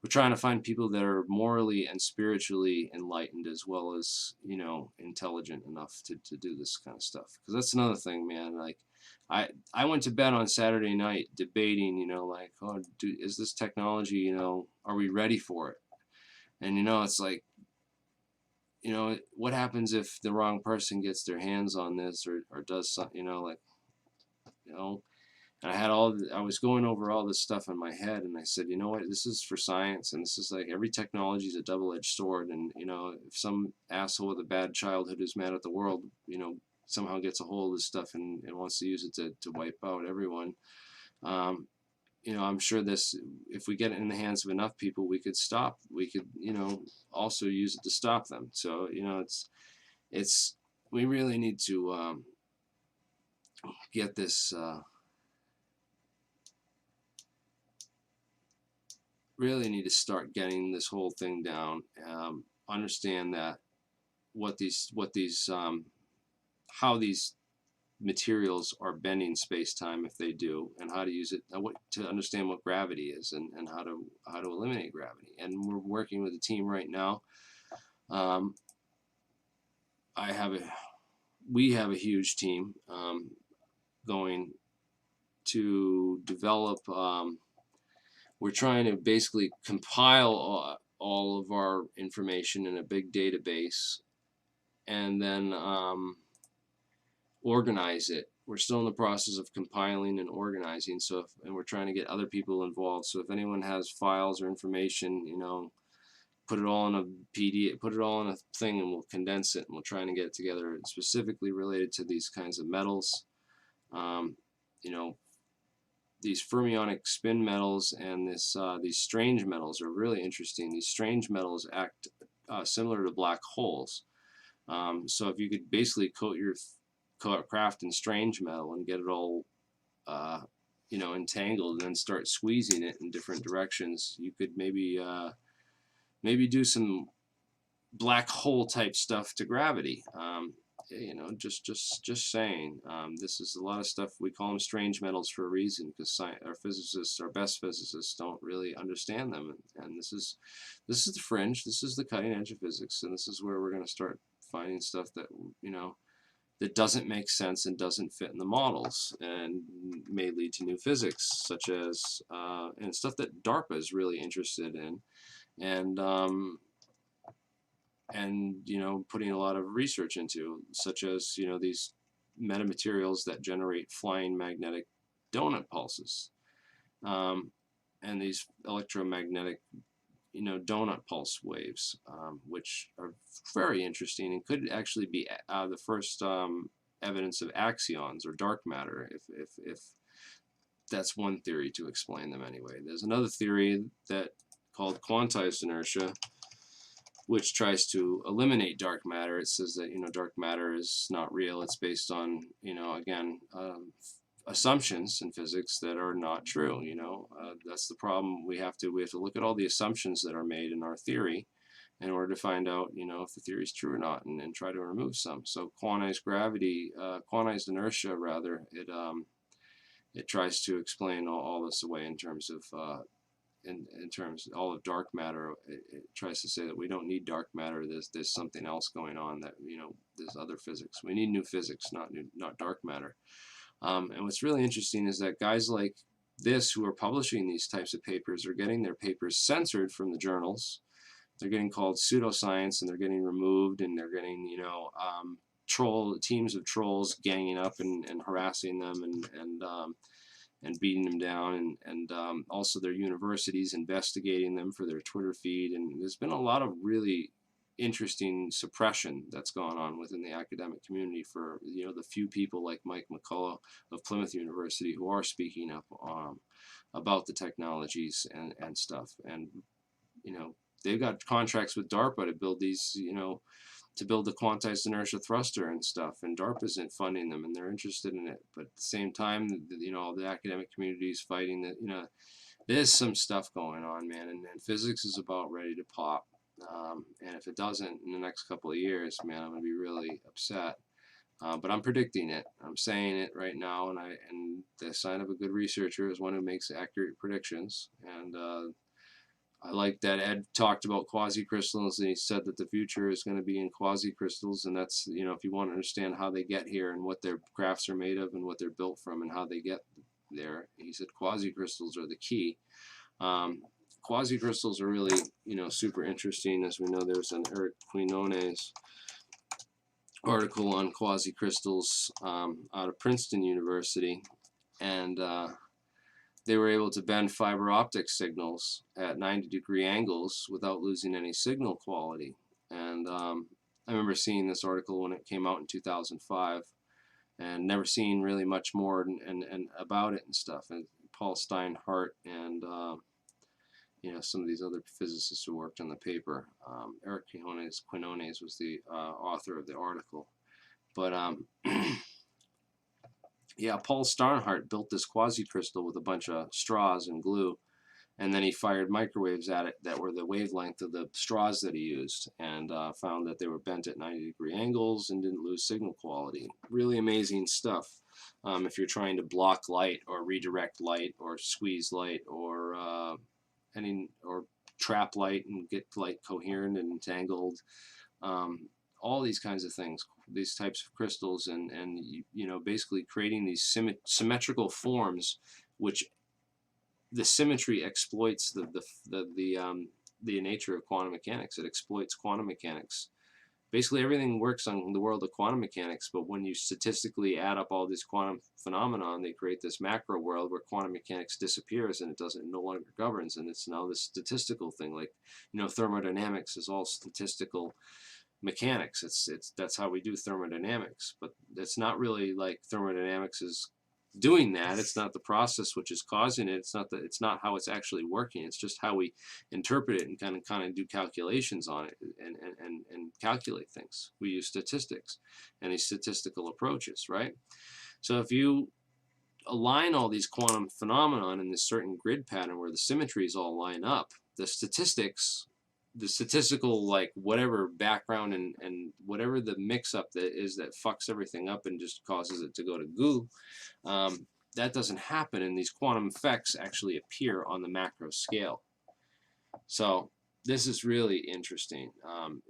We're trying to find people that are morally and spiritually enlightened, as well as, you know, intelligent enough to do this kind of stuff. Because that's another thing, man. Like, I went to bed on Saturday night debating, you know, like, oh, is this technology, you know, are we ready for it? And, you know, it's like, you know, what happens if the wrong person gets their hands on this, or does something, you know, like, you know. And I was going over all this stuff in my head, and I said, you know what, this is for science, and this is like, every technology is a double-edged sword, and, you know, if some asshole with a bad childhood who's mad at the world, you know, somehow gets a hold of this stuff and wants to use it to wipe out everyone, I'm sure this, if we get it in the hands of enough people, we could also use it to stop them. So, we really need to get this, really need to start getting this whole thing down. Understand that how these materials are bending space-time if they do, and how to use it, to understand what gravity is, and how to eliminate gravity. And we're working with a team right now. We have a huge team going to develop. We're trying to basically compile all of our information in a big database, and then organize it. We're still in the process of compiling and organizing, and we're trying to get other people involved. So if anyone has files or information, put it all in a PDF, put it all in a thing, and we'll condense it, and we'll try and get it together specifically related to these kinds of metals. These fermionic spin metals and these strange metals are really interesting. These strange metals act similar to black holes. So if you could basically coat your craft in strange metal and get it all entangled, and then start squeezing it in different directions, you could maybe do some black hole type stuff to gravity. Just saying. This is a lot of stuff. We call them strange metals for a reason, because our best physicists don't really understand them, and this is the fringe. This is the cutting edge of physics, and this is where we're going to start finding stuff that that doesn't make sense and doesn't fit in the models, and may lead to new physics, such as and stuff that DARPA is really interested in, and putting a lot of research into, such as these metamaterials that generate flying magnetic donut pulses, and these electromagnetic donut pulse waves, which are very interesting and could actually be the first evidence of axions or dark matter, if that's one theory to explain them anyway. There's another theory called quantized inertia, which tries to eliminate dark matter. It says that dark matter is not real. It's based on again assumptions in physics that are not true. That's the problem. We have to look at all the assumptions that are made in our theory in order to find out if the theory is true or not, and try to remove some. So quantized inertia rather, it tries to explain all this away in terms of in terms of all of dark matter. It tries to say that we don't need dark matter. There's something else going on, that there's other physics. We need new physics, not dark matter. And what's really interesting is that guys like this, who are publishing these types of papers, are getting their papers censored from the journals. They're getting called pseudoscience, and they're getting removed, and they're getting teams of trolls ganging up and harassing them and beating them down, and also their universities investigating them for their Twitter feed. And there's been a lot of really interesting suppression that's gone on within the academic community for the few people like Mike McCullough of Plymouth University who are speaking up about the technologies and stuff. And they've got contracts with DARPA to build these to build the quantized inertia thruster and stuff, and DARPA isn't funding them, and they're interested in it. But at the same time, the academic community is fighting that. There's some stuff going on, man, and physics is about ready to pop. And if it doesn't in the next couple of years, man, I'm going to be really upset. But I'm predicting it. I'm saying it right now, and the sign of a good researcher is one who makes accurate predictions. And I like that Ed talked about quasi crystals, and he said that the future is going to be in quasi crystals, and that's if you want to understand how they get here and what their crafts are made of and what they're built from and how they get there, he said quasi crystals are the key. Quasi crystals are really, super interesting. As we know, there's an Eric Quinones article on quasi crystals out of Princeton University, and they were able to bend fiber optic signals at 90-degree angles without losing any signal quality. And I remember seeing this article when it came out in 2005, and never seen really much more and about it and stuff. And Paul Steinhardt and you know, some of these other physicists who worked on the paper. Eric Quinones was the author of the article. But yeah, Paul Steinhardt built this quasi crystal with a bunch of straws and glue, and then he fired microwaves at it that were the wavelength of the straws that he used, and found that they were bent at 90-degree angles and didn't lose signal quality. Really amazing stuff. If you're trying to block light or redirect light or squeeze light or trap light and get light coherent and entangled, all these kinds of things, these types of crystals, and you know, basically creating these symmetrical forms, which the symmetry exploits the nature of quantum mechanics. It exploits quantum mechanics. Basically, everything works on the world of quantum mechanics, but when you statistically add up all these quantum phenomenon, they create this macro world where quantum mechanics disappears and it no longer governs, and it's now this statistical thing. Like, you know, thermodynamics is all statistical mechanics. That's how we do thermodynamics, but it's not really like thermodynamics is doing that. It's not the process which is causing it. It's not how it's actually working. It's just how we interpret it and kind of do calculations on it and calculate things. We use statistics and these statistical approaches, right? So if you align all these quantum phenomenon in this certain grid pattern where the symmetries all line up, the statistical, like, whatever background and whatever the mix-up that is that fucks everything up and just causes it to go to goo, that doesn't happen, and these quantum effects actually appear on the macro scale. So this is really interesting.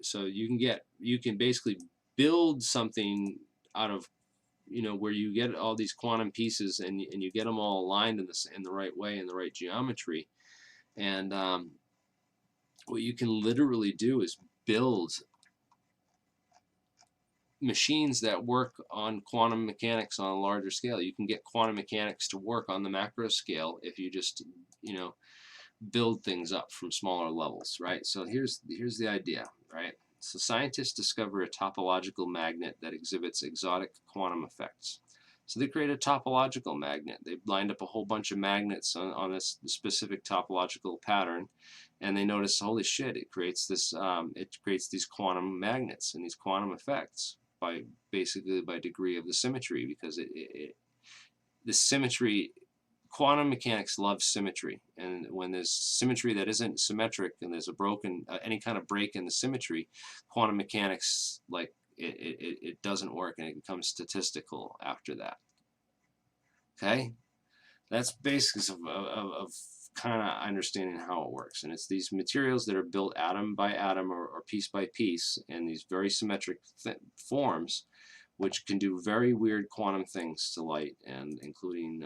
So you can basically build something out of, you know, where you get all these quantum pieces and you get them all aligned in the right way, in the right geometry, and what you can literally do is build machines that work on quantum mechanics on a larger scale. You can get quantum mechanics to work on the macro scale if you just, you know, build things up from smaller levels, right? So here's the idea, right? So scientists discover a topological magnet that exhibits exotic quantum effects. So they create a topological magnet. They lined up a whole bunch of magnets on this specific topological pattern, and they notice, holy shit, it creates this. It creates these quantum magnets and these quantum effects basically by degree of the symmetry, because the symmetry. Quantum mechanics loves symmetry, and when there's symmetry that isn't symmetric and there's a broken any kind of break in the symmetry, quantum mechanics, like, it doesn't work, and it becomes statistical after that. Okay, that's basics of kind of understanding how it works, and it's these materials that are built atom by atom or piece by piece in these very symmetric forms, which can do very weird quantum things to light, and including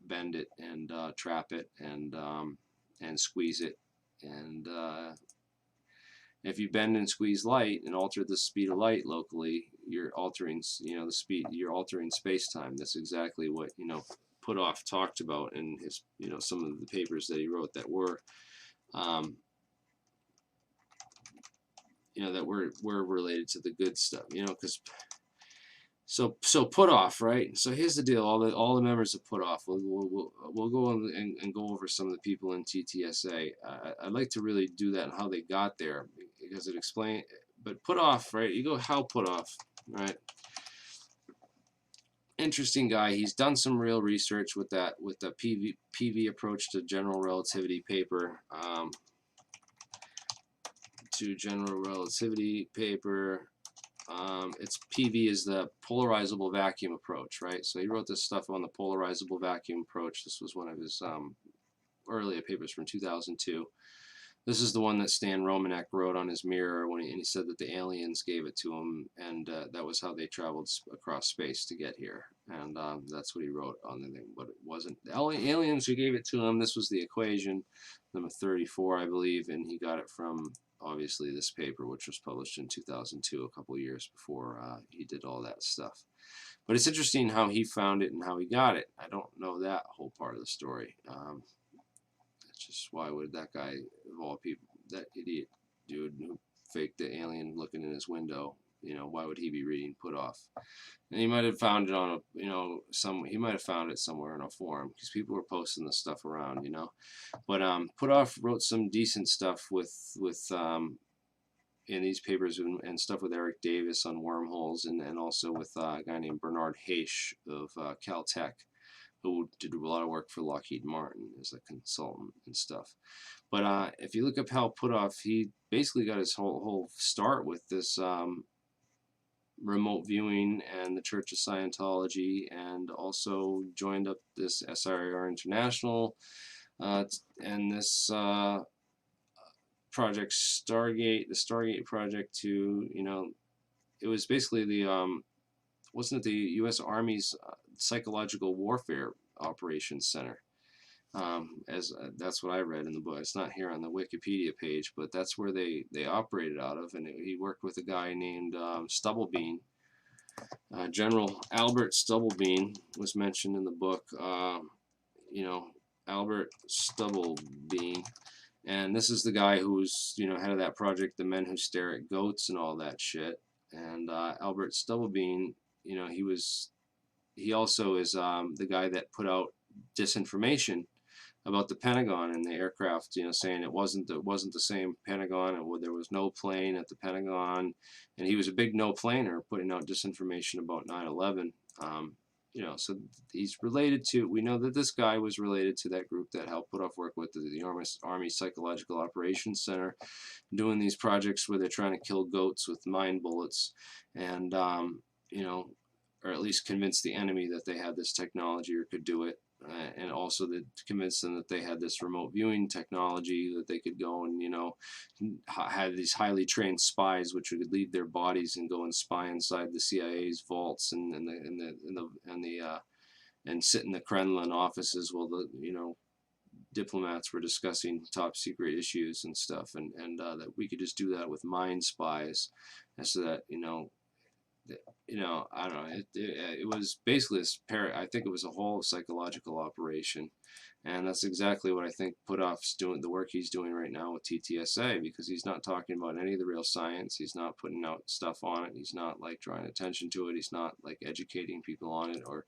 bend it and trap it and squeeze it, and if you bend and squeeze light and alter the speed of light locally, you're altering, you know, the speed. You're altering space-time. That's exactly what, you know, Puthoff talked about in his, you know, some of the papers that he wrote that were, you know, that were related to the good stuff, you know, because. So Puthoff, right? So here's the deal. All the members of Puthoff, we'll go and go over some of the people in TTSA. I'd like to really do that and how they got there, because it explains. But Puthoff, right? You go Hal Puthoff, right? Interesting guy. He's done some real research with the PV approach to general relativity paper. It's PV is the polarizable vacuum approach, right? So he wrote this stuff on the polarizable vacuum approach. This was one of his earlier papers from 2002. This is the one that Stan Romanek wrote on his mirror and he said that the aliens gave it to him, and that was how they traveled across space to get here. And that's what he wrote on the thing, but it wasn't the aliens who gave it to him. This was the equation, number 34, I believe, and he got it from, obviously, this paper, which was published in 2002, a couple years before he did all that stuff. But it's interesting how he found it and how he got it. I don't know that whole part of the story. It's just, why would that guy, of all people, that idiot dude who faked the alien looking in his window, you know, why would he be reading Put Off? And he might have found it on a, you know, he might have found it somewhere in a forum, because people were posting this stuff around, you know. But Put Off wrote some decent stuff with in these papers, and stuff with Eric Davis on wormholes, and also with a guy named Bernard Haish of Caltech, who did a lot of work for Lockheed Martin as a consultant and stuff. But if you look up Hal Put Off, he basically got his whole start with this remote viewing and the Church of Scientology, and also joined up this SIR International and this project Stargate, the Stargate project, to, you know, it was basically the wasn't it the U.S. Army's Psychological Warfare Operations Center? As that's what I read in the book. It's not here on the Wikipedia page, but that's where they operated out of. And he worked with a guy named Stubblebean. General Albert Stubblebean was mentioned in the book. You know, Albert Stubblebean. And this is the guy who's, you know, head of that project, The Men Who Stare at Goats and all that shit. And Albert Stubblebean, you know, he also is the guy that put out disinformation about the Pentagon and the aircraft, you know, saying it wasn't the same Pentagon, and there was no plane at the Pentagon. And he was a big no planer, putting out disinformation about 9/11. You know, so he's related to, we know that this guy was related to that group that helped Put Off work with the Army Psychological Operations Center, doing these projects where they're trying to kill goats with mine bullets, and, you know, or at least convince the enemy that they had this technology or could do it. And also to convince them that they had this remote viewing technology, that they could go and, you know, have these highly trained spies which would leave their bodies and go and spy inside the CIA's vaults and sit in the Kremlin offices while the, you know, diplomats were discussing top secret issues and stuff, and that we could just do that with mind spies, and so that, you know, I don't know. It was basically I think it was a whole psychological operation, and that's exactly what I think Put Off's doing. The work he's doing right now with TTSA, because he's not talking about any of the real science. He's not putting out stuff on it. He's not like drawing attention to it. He's not like educating people on it, or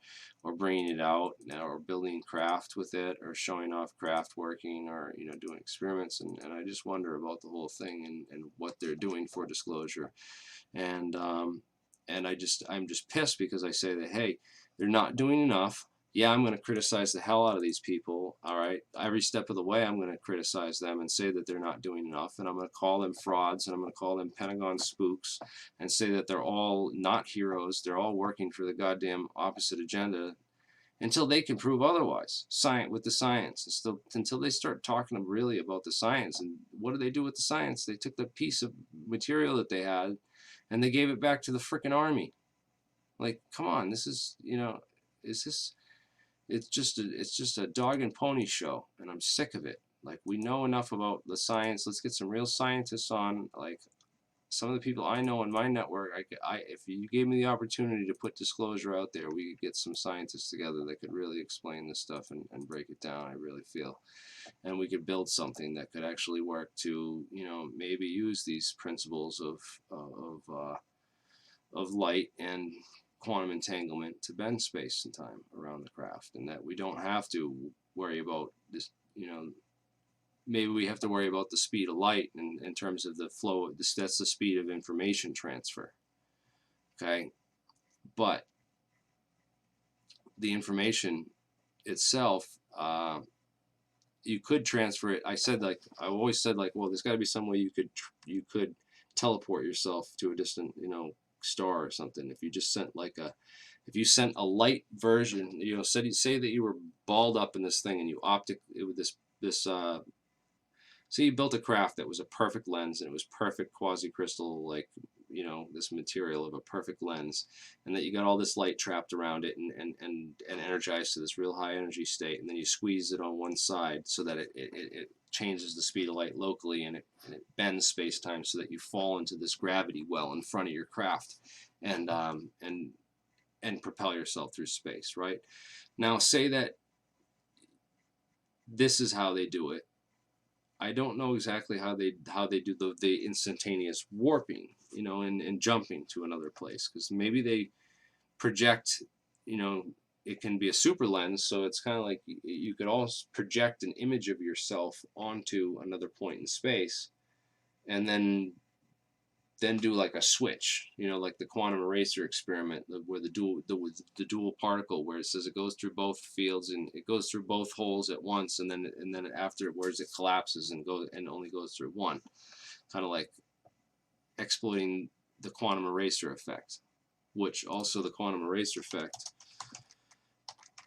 bringing it out, or building craft with it, or showing off craft working, or, you know, doing experiments. And I just wonder about the whole thing and what they're doing for disclosure, and I'm just pissed, because I say that, hey, they're not doing enough. Yeah, I'm going to criticize the hell out of these people, all right? Every step of the way, I'm going to criticize them and say that they're not doing enough, and I'm going to call them frauds, and I'm going to call them Pentagon spooks, and say that they're all not heroes. They're all working for the goddamn opposite agenda, until they can prove otherwise. With the science, until they start talking really about the science. And what do they do with the science? They took the piece of material that they had, and they gave it back to the frickin' army. Like, come on, this is, you know, it's just a dog and pony show, and I'm sick of it. Like, we know enough about the science. Let's get some real scientists on. Like, some of the people I know in my network, if you gave me the opportunity to put disclosure out there, we could get some scientists together that could really explain this stuff and break it down, I really feel. And we could build something that could actually work to, you know, maybe use these principles of light and quantum entanglement to bend space and time around the craft, and that we don't have to worry about this, you know, maybe we have to worry about the speed of light in terms of the flow. That's the speed of information transfer. Okay, but the information itself, you could transfer it. I always said, like, well, there's got to be some way you could teleport yourself to a distant, you know, star or something. If you just sent if you sent a light version, you know, say that you were balled up in this thing, and you say you built a craft that was a perfect lens, and it was perfect quasi crystal, like, you know, this material of a perfect lens, and that you got all this light trapped around it and energized to this real high energy state, and then you squeeze it on one side so that it changes the speed of light locally, and it bends space-time so that you fall into this gravity well in front of your craft, and propel yourself through space, right? Now, say that this is how they do it, I don't know exactly how they do the instantaneous warping, you know, and jumping to another place, because maybe they project, you know, it can be a super lens, so it's kind of like you could also project an image of yourself onto another point in space, and then do like a switch, you know, like the quantum eraser experiment, where the dual particle, where it says it goes through both fields and it goes through both holes at once, and then afterwards it collapses and only goes through one, kind of like exploiting the quantum eraser effect, which also the quantum eraser effect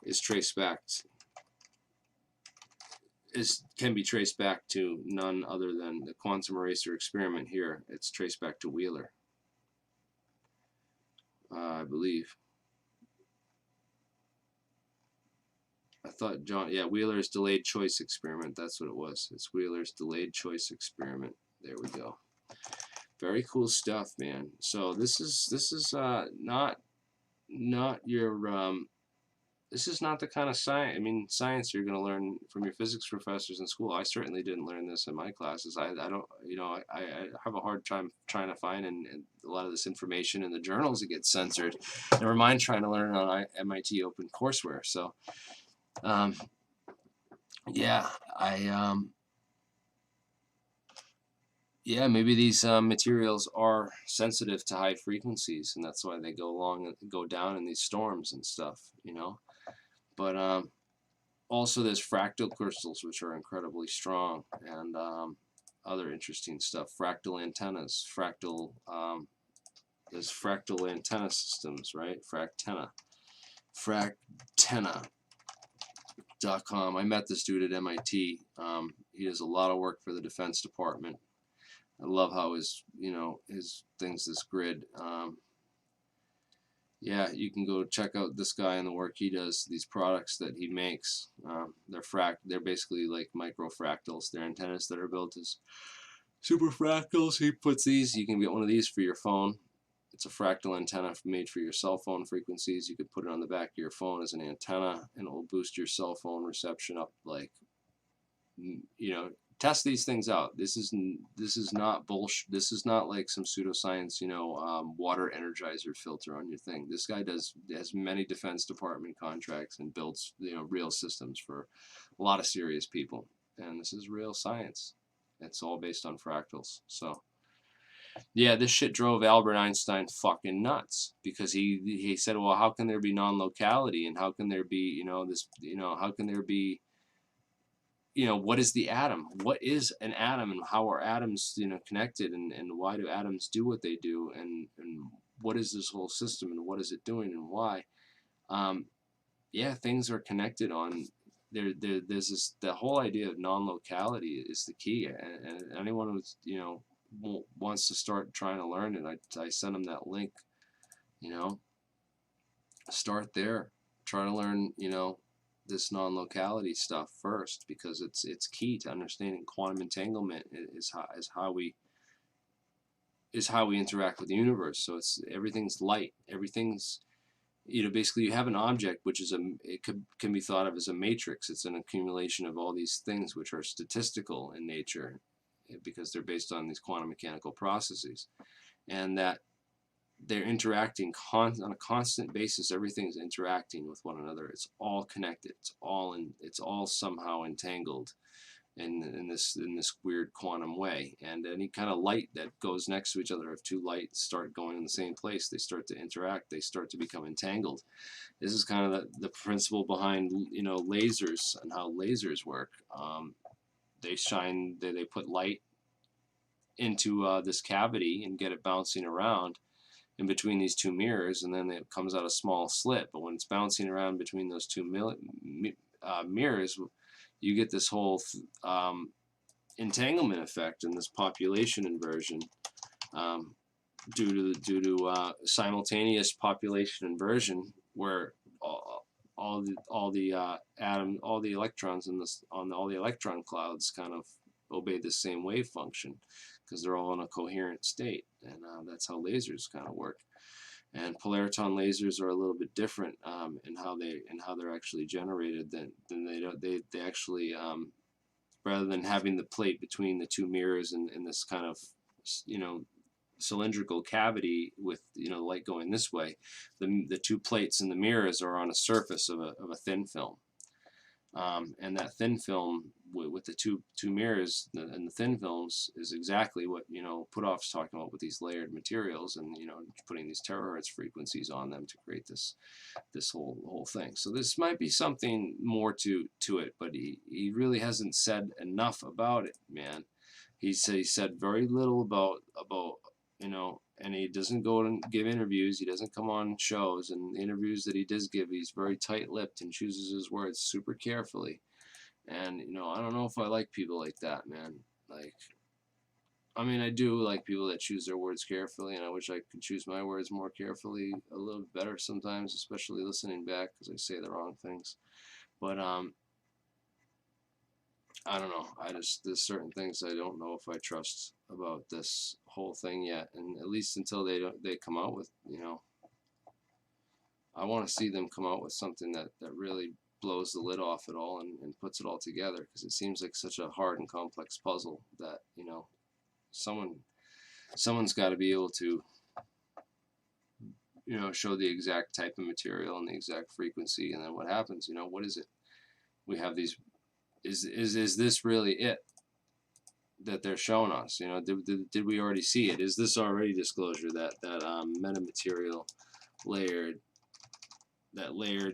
is traced back can be traced back to none other than the quantum eraser experiment here. It's traced back to Wheeler, I believe. I thought Wheeler's delayed choice experiment. That's what it was. It's Wheeler's delayed choice experiment. There we go. Very cool stuff, man. So this is not your this is not the kind of science. I mean, science you're going to learn from your physics professors in school. I certainly didn't learn this in my classes. I don't, you know, I have a hard time trying to find and a lot of this information in the journals that gets censored. Never mind trying to learn on MIT open courseware. So, yeah, yeah, maybe these materials are sensitive to high frequencies, and that's why they go down in these storms and stuff, you know. But also there's fractal crystals, which are incredibly strong, and other interesting stuff. Fractal antennas, there's fractal antenna systems, right? Fractenna.com. I met this dude at MIT. He does a lot of work for the Defense Department. I love how his things, this grid. Yeah, you can go check out this guy and the work he does. These products that he makes, they're basically like microfractals. They're antennas that are built as super fractals. He puts these. You can get one of these for your phone. It's a fractal antenna made for your cell phone frequencies. You could put it on the back of your phone as an antenna, and it will boost your cell phone reception up like, you know. Test these things out. This is not bullshit. This is not like some pseudoscience, you know, water energizer filter on your thing. This guy has many Defense Department contracts and builds, you know, real systems for a lot of serious people. And this is real science. It's all based on fractals. So yeah, this shit drove Albert Einstein fucking nuts, because he said, well, how can there be non-locality, and how can there be, you know, this, you know, how can there be, you know, what is the atom? What is an atom, and how are atoms, you know, connected, and why do atoms do what they do, and what is this whole system, and what is it doing, and why? Yeah, things are connected on. There's this, the whole idea of non-locality is the key, and anyone who's, you know, wants to start trying to learn it, I send them that link. You know, start there. Try to learn, you know, this non-locality stuff first, because it's key to understanding quantum entanglement. Is how we interact with the universe. So everything's light, everything's, you know, basically you have an object which is can be thought of as a matrix. It's an accumulation of all these things which are statistical in nature, because they're based on these quantum mechanical processes, and that they're interacting on a constant basis. Everything's interacting with one another. It's all connected. It's all somehow entangled in this weird quantum way. And any kind of light that goes next to each other, if two lights start going in the same place, they start to interact. They start to become entangled. This is kind of the principle behind, you know, lasers and how lasers work. They put light into this cavity and get it bouncing around in between these two mirrors, and then it comes out a small slit. But when it's bouncing around between those two mirrors, you get this whole entanglement effect and this population inversion, due to simultaneous population inversion, where all the electrons on all the electron clouds kind of obey the same wave function, because they're all in a coherent state, and that's how lasers kind of work. And polariton lasers are a little bit different in how they're actually generated. They actually rather than having the plate between the two mirrors and this kind of, you know, cylindrical cavity with, you know, light going this way, the two plates in the mirrors are on a surface of a thin film. And that thin film with the two mirrors and the thin films is exactly what, you know, Puthoff's talking about with these layered materials, and, you know, putting these terahertz frequencies on them to create this whole thing. So this might be something more to it, but he really hasn't said enough about it, man. He said very little about you know, and he doesn't go and give interviews. He doesn't come on shows, and the interviews that he does give, he's very tight-lipped and chooses his words super carefully. And, you know, I don't know if I like people like that, man. Like, I mean, I do like people that choose their words carefully, and I wish I could choose my words more carefully, a little bit better sometimes, especially listening back, because I say the wrong things. But I don't know. There's certain things I don't know if I trust about this whole thing yet, and at least until they come out with, you know, I want to see them come out with something that really blows the lid off it all and puts it all together, because it seems like such a hard and complex puzzle that, you know, someone's got to be able to, you know, show the exact type of material and the exact frequency, and then what happens, you know, what is it? We have these. Is this really it that they're showing us? You know, did we already see it? Is this already disclosure that metamaterial layered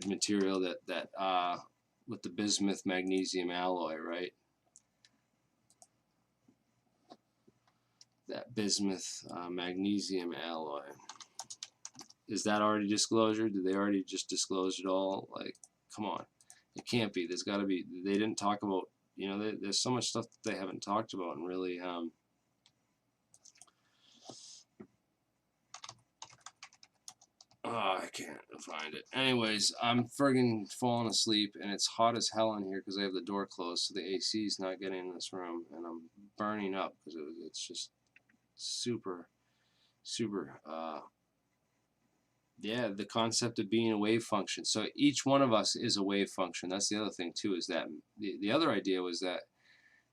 material that with the bismuth magnesium alloy, right? That bismuth magnesium alloy. Is that already disclosure? Did they already just disclose it all? Like, come on. It can't be. There's got to be. They didn't talk about, you know, there's so much stuff that they haven't talked about, and really, I can't find it. Anyways, I'm friggin' falling asleep, and it's hot as hell in here because I have the door closed, so the AC is not getting in this room, and I'm burning up because it's just super, super. Yeah, the concept of being a wave function. So each one of us is a wave function. That's the other thing too, is that the other idea was that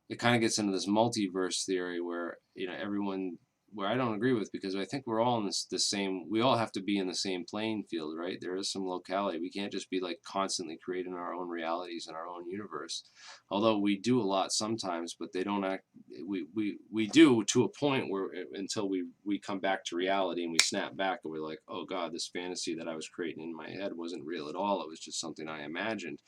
it kind of gets into this multiverse theory where, you know, everyone, where I don't agree with, because I think we're all in the same, we all have to be in the same playing field, right? There is some locality. We can't just be like constantly creating our own realities in our own universe. Although we do a lot sometimes, but they don't act, we do to a point where until we come back to reality and we snap back and we're like, oh God, this fantasy that I was creating in my head wasn't real at all. It was just something I imagined.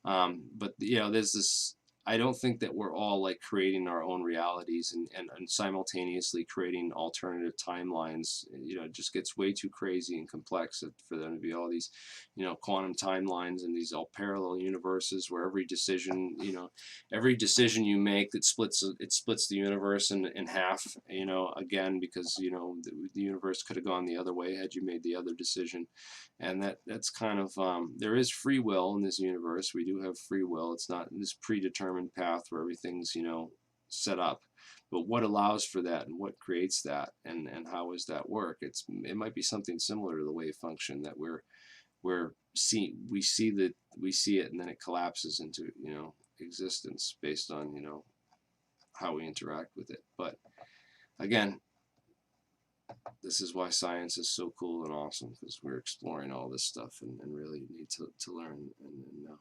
But, you know, there's this, I don't think that we're all like creating our own realities and simultaneously creating alternative timelines. You know, it just gets way too crazy and complex for them to be all these, you know, quantum timelines and these all parallel universes where every decision, you know, every decision you make that splits the universe in half, you know, again, because, you know, the universe could have gone the other way had you made the other decision. And that's kind of, there is free will in this universe. We do have free will. It's not this predetermined path where everything's, you know, set up. But what allows for that and what creates that, and how does that work? It might be something similar to the wave function that we see it and then it collapses into, you know, existence based on, you know, how we interact with it. But again, this is why science is so cool and awesome, because we're exploring all this stuff and really need to learn and know.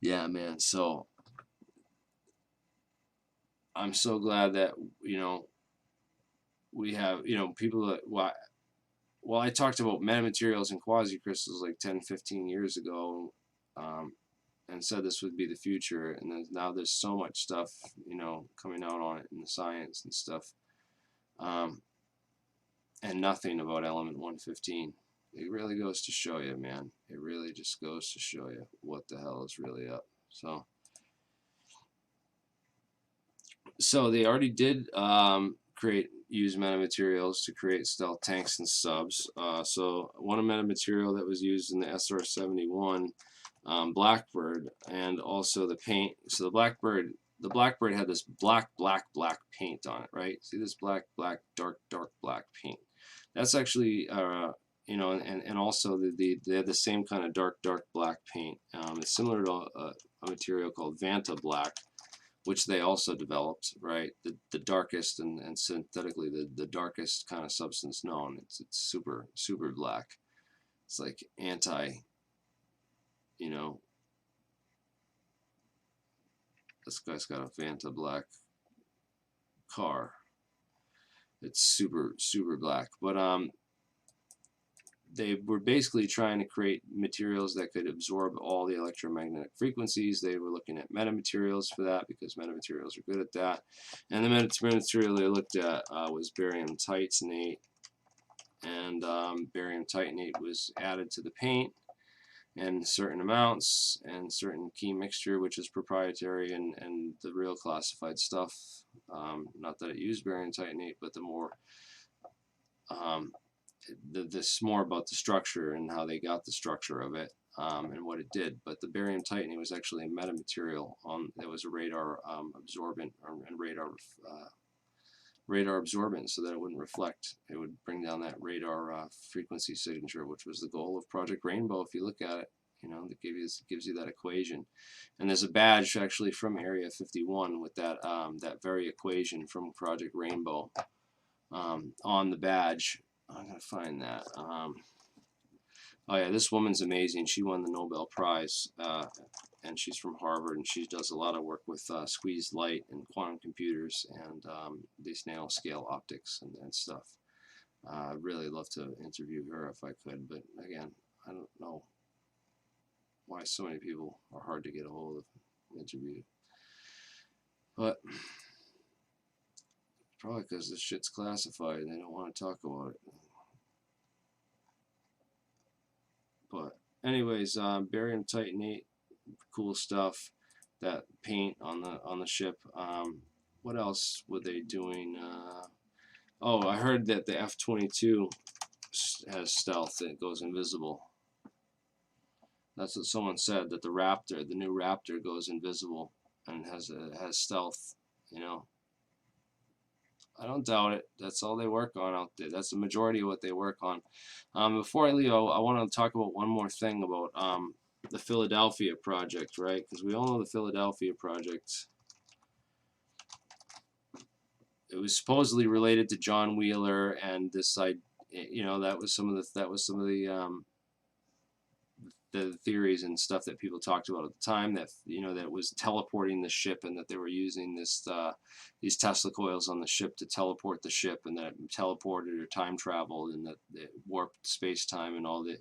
Yeah, man. So I'm so glad that, you know, we have, you know, people that, well, I talked about metamaterials and quasi crystals like 10, 15 years ago, and said this would be the future. And then now there's so much stuff, you know, coming out on it in the science and stuff. And nothing about element 115. It really goes to show you, man. It really just goes to show you what the hell is really up. So they already did use metamaterials to create stealth tanks and subs. So one metamaterial that was used in the SR-71 Blackbird, and also the paint. So the Blackbird had this black paint on it, right? See this black, dark black paint. That's actually, you know, and also they had the same kind of dark black paint. It's similar to a material called Vanta Black, which they also developed, right? The darkest and synthetically the darkest kind of substance known. It's super black. It's like anti, you know, this guy's got a Vanta black car. It's super black, but they were basically trying to create materials that could absorb all the electromagnetic frequencies. They were looking at metamaterials for that because metamaterials are good at that. And the metamaterial they looked at was barium titanate, and barium titanate was added to the paint in certain amounts and certain key mixture, which is proprietary, and the real classified stuff, not that it used barium titanate, but the more this more about the structure and how they got the structure of it, and what it did. But the barium titanate was actually a metamaterial that was a radar absorbent, and radar absorbent, so that it wouldn't reflect. It would bring down that radar frequency signature, which was the goal of Project Rainbow. If you look at it, you know, that gives you that equation. And there's a badge actually from Area 51 with that that very equation from Project Rainbow on the badge. I'm gonna find that. Oh yeah, this woman's amazing. She won the Nobel Prize, and she's from Harvard, and she does a lot of work with squeezed light and quantum computers and these nanoscale optics and stuff. I'd really love to interview her if I could, but again, I don't know why so many people are hard to get a hold of and interview. But probably because this shit's classified and they don't want to talk about it. But anyways, barium titanate, cool stuff. That paint on the ship. What else were they doing? Oh, I heard that the F-22 has stealth that goes invisible. That's what someone said, that the Raptor, the new Raptor, goes invisible and has stealth. You know, I don't doubt it. That's all they work on out there. That's the majority of what they work on. Before I leave, I want to talk about one more thing about the Philadelphia project, right? Because we all know the Philadelphia project. It was supposedly related to John Wheeler and this side. You know, that was some of the theories and stuff that people talked about at the time, that, you know, that was teleporting the ship, and that they were using this these Tesla coils on the ship to teleport the ship, and that it teleported or time traveled, and that it warped space-time and all that.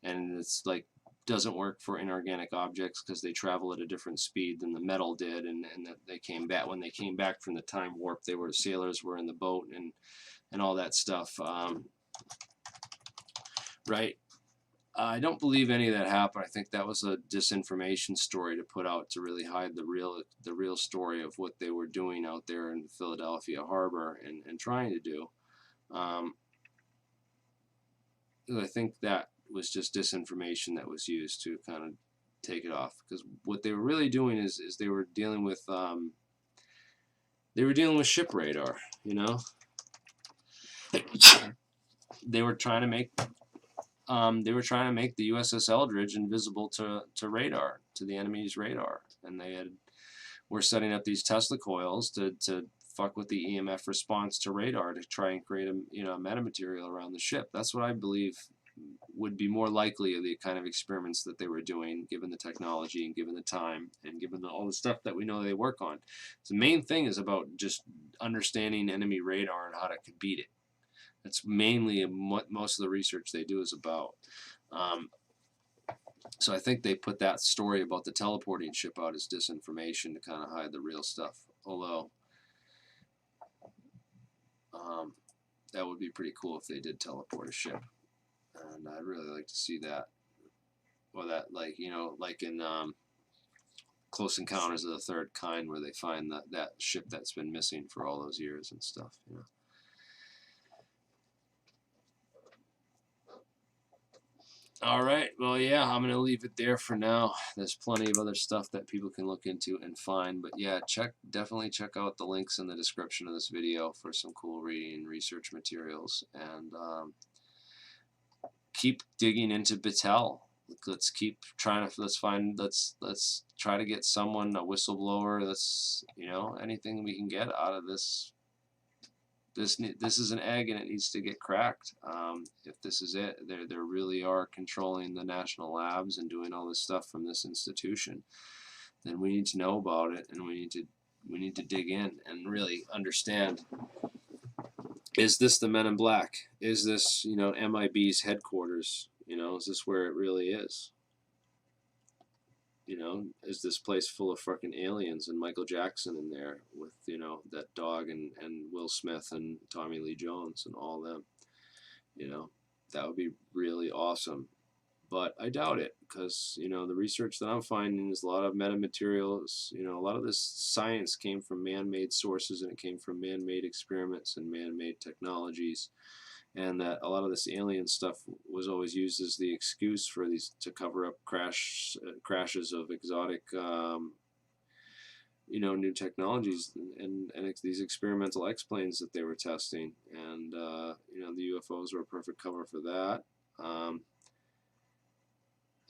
And it's like, doesn't work for inorganic objects because they travel at a different speed than the metal did, and that they came back, when they came back from the time warp, sailors were in the boat and all that stuff, right? I don't believe any of that happened. I think that was a disinformation story to put out to really hide the real story of what they were doing out there in Philadelphia Harbor and trying to do. I think that was just disinformation that was used to kind of take it off, because what they were really doing is they were dealing with ship radar. You know, they were trying to make the USS Eldridge invisible to radar, to the enemy's radar, and were setting up these Tesla coils to fuck with the EMF response to radar to try and create a metamaterial around the ship. That's what I believe would be more likely of the kind of experiments that they were doing, given the technology and given the time and given all the stuff that we know they work on. So the main thing is about just understanding enemy radar and how to beat it. That's mainly what most of the research they do is about. So I think they put that story about the teleporting ship out as disinformation to kind of hide the real stuff. Although that would be pretty cool if they did teleport a ship, and I'd really like to see that. Or that, like, you know, like in Close Encounters of the Third Kind, where they find that ship that's been missing for all those years and stuff. You know. All right, well, yeah, I'm going to leave it there for now. There's plenty of other stuff that people can look into and find, but yeah, definitely check out the links in the description of this video for some cool reading and research materials, and keep digging into Battelle. let's keep trying to let's try to get someone, a whistleblower. Let's, you know, anything we can get out of this. This is an egg and it needs to get cracked. If this is it, they really are controlling the national labs and doing all this stuff from this institution. Then we need to know about it, and we need to dig in and really understand. Is this the Men in Black? Is this, you know, MIB's headquarters? You know, is this where it really is? You know, is this place full of fucking aliens and Michael Jackson in there with, you know, that dog and Will Smith and Tommy Lee Jones and all them? You know, that would be really awesome. But I doubt it, because, you know, the research that I'm finding is a lot of metamaterials. You know, a lot of this science came from man-made sources, and it came from man-made experiments and man-made technologies, and that a lot of this alien stuff was always used as the excuse for these, to cover up crashes of exotic, you know, new technologies and these experimental X-planes that they were testing, and you know, the UFOs were a perfect cover for that.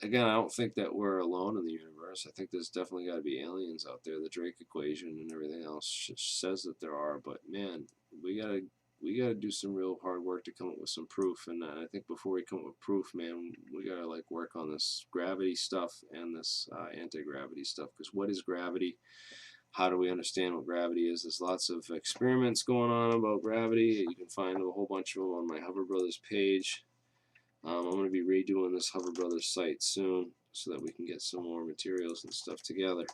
Again, I don't think that we're alone in the universe. I think there's definitely got to be aliens out there. The Drake equation and everything else says that there are. But man, we gotta do some real hard work to come up with some proof. And I think before we come up with proof, man, we gotta like work on this gravity stuff and this anti-gravity stuff. Because what is gravity? How do we understand what gravity is? There's lots of experiments going on about gravity. You can find a whole bunch of them on my Hover Brothers page. I'm going to be redoing this Hover Brothers site soon so that we can get some more materials and stuff together.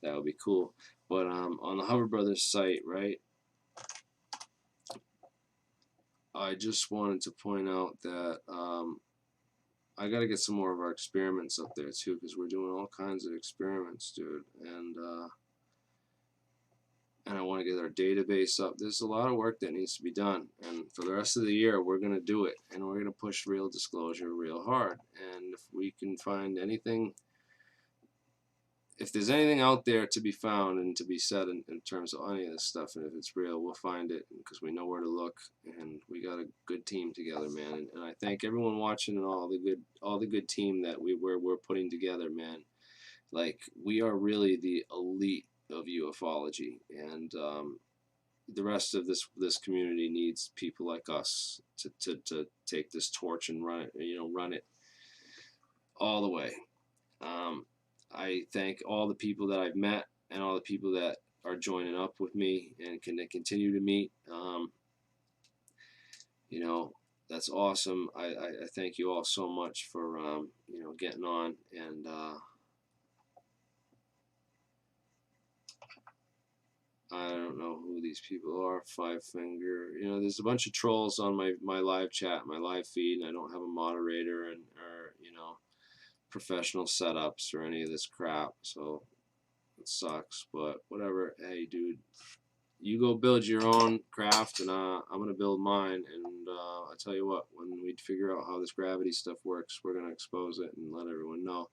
That would be cool. But on the Hover Brothers site, right, I just wanted to point out that I got to get some more of our experiments up there too, because we're doing all kinds of experiments, dude. And I want to get our database up. There's a lot of work that needs to be done, and for the rest of the year we're going to do it, and we're going to push real disclosure real hard. And if we can find anything, if there's anything out there to be found and to be said in terms of any of this stuff, and if it's real, we'll find it, because we know where to look, and we got a good team together, man. And I thank everyone watching and all the good team that we're putting together, man. Like, we are really the elite of ufology, and the rest of this community needs people like us to take this torch and run it, you know, run it all the way. I thank all the people that I've met and all the people that are joining up with me and can continue to meet. You know, that's awesome. I thank you all so much for you know, getting on, and I don't know who these people are. Five Finger. You know, there's a bunch of trolls on my live chat, my live feed, and I don't have a moderator or you know, professional setups or any of this crap. So it sucks, but whatever. Hey, dude, you go build your own craft, and I'm gonna build mine. And I tell you what, when we figure out how this gravity stuff works, we're gonna expose it and let everyone know.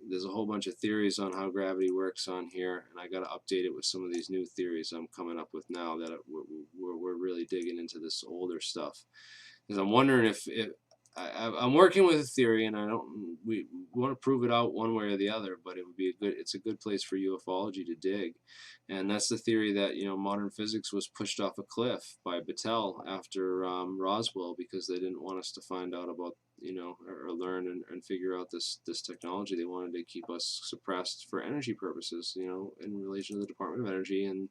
There's a whole bunch of theories on how gravity works on here, and I got to update it with some of these new theories I'm coming up with now that we're really digging into this older stuff. Because I'm wondering if I'm working with a theory, and we want to prove it out one way or the other, but it's a good place for ufology to dig. And that's the theory that, you know, modern physics was pushed off a cliff by Battelle after Roswell, because they didn't want us to find out about, you know, or learn and figure out this technology. They wanted to keep us suppressed for energy purposes, you know, in relation to the Department of Energy and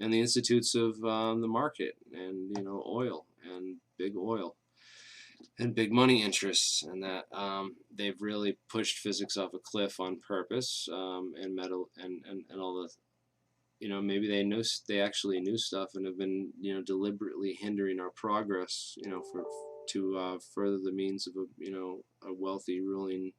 the institutes of the market, and, you know, oil and big oil and big money interests, and that they've really pushed physics off a cliff on purpose, and metal and all the, you know, maybe they actually knew stuff and have been, you know, deliberately hindering our progress, you know, to further the means of a, you know, a wealthy ruling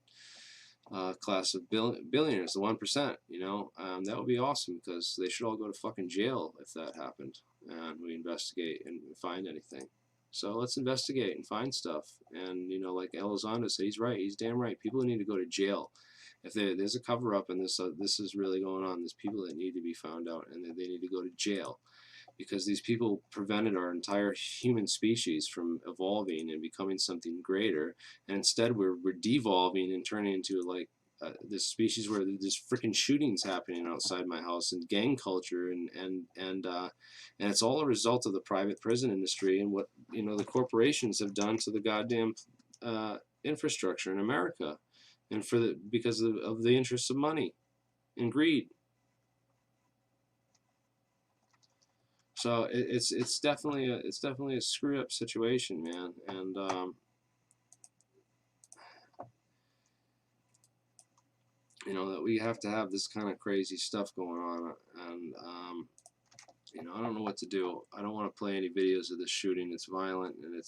class of billionaires, the 1%. You know, that would be awesome, because they should all go to fucking jail if that happened, and we investigate and find anything. So let's investigate and find stuff. And, you know, like Elizondo said, he's right. He's damn right. People need to go to jail. If there's a cover-up and this is really going on, there's people that need to be found out, and they need to go to jail, because these people prevented our entire human species from evolving and becoming something greater, and instead we're devolving and turning into like this species where there's freaking shootings happening outside my house and gang culture and it's all a result of the private prison industry and what the corporations have done to the goddamn infrastructure in America, and because of the interests of money and greed. So it's definitely a screwed up situation, man, and that we have to have this kind of crazy stuff going on, and I don't know what to do. I don't want to play any videos of this shooting. It's violent, and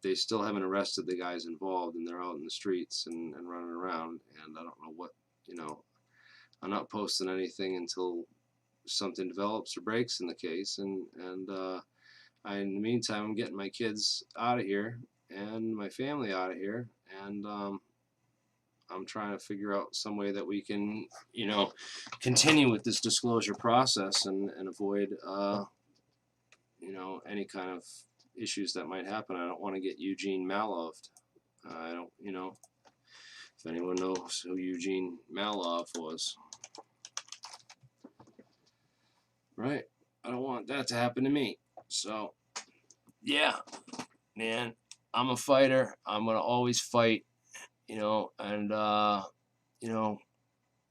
they still haven't arrested the guys involved, and they're out in the streets and running around, and I don't know what, I'm not posting anything until something develops or breaks in the case, and in the meantime, I'm getting my kids out of here and my family out of here, and I'm trying to figure out some way that we can, continue with this disclosure process and avoid, any kind of issues that might happen. I don't want to get Eugene Malov. I don't, if anyone knows who Eugene Malov was. Right? I don't want that to happen to me. So, yeah, man, I'm a fighter. I'm going to always fight. And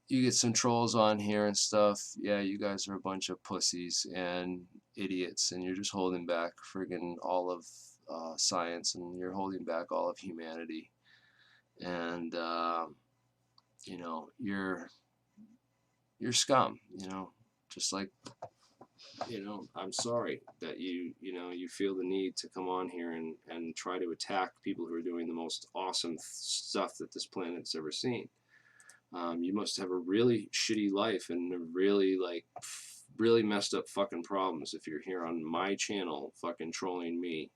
you get some trolls on here and stuff. Yeah, you guys are a bunch of pussies and idiots, and you're just holding back friggin' all of science, and you're holding back all of humanity, and you're scum. Just like. I'm sorry that you feel the need to come on here and try to attack people who are doing the most awesome stuff that this planet's ever seen. You must have a really shitty life and really messed up fucking problems if you're here on my channel fucking trolling me.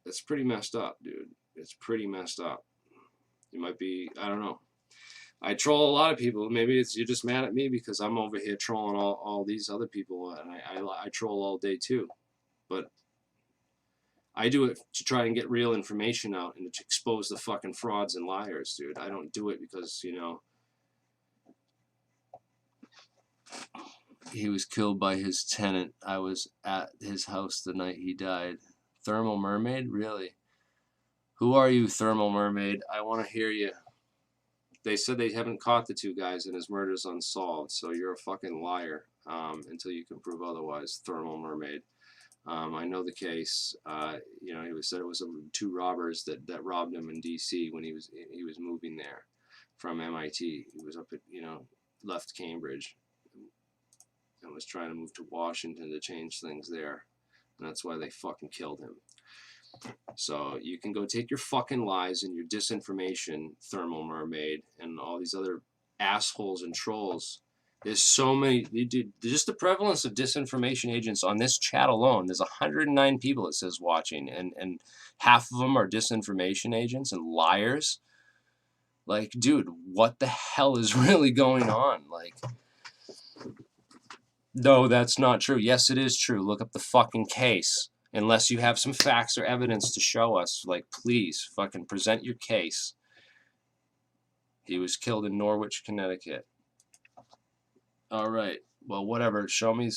It's pretty messed up, dude. It's pretty messed up. You might be, I don't know. I troll a lot of people. Maybe you're just mad at me because I'm over here trolling all these other people, and I troll all day too. But I do it to try and get real information out and to expose the fucking frauds and liars, dude. I don't do it because, he was killed by his tenant. I was at his house the night he died. Thermal Mermaid? Really? Who are you, Thermal Mermaid? I want to hear you. They said they haven't caught the two guys and his murder's unsolved, so you're a fucking liar until you can prove otherwise, Thermal Mermaid. I know the case. He said it was two robbers that robbed him in D.C. when he was moving there from MIT. He was up at left Cambridge and was trying to move to Washington to change things there, and that's why they fucking killed him. So you can go take your fucking lies and your disinformation, Thermal Mermaid, and all these other assholes and trolls. There's so many, just the prevalence of disinformation agents on this chat alone. There's 109 people, it says, watching, and half of them are disinformation agents and liars. Like, dude, what the hell is really going on? Like, no, that's not true. Yes, it is true. Look up the fucking case. Unless you have some facts or evidence to show us, like, please, fucking present your case. He was killed in Norwich, Connecticut. All right. Well, whatever. Show me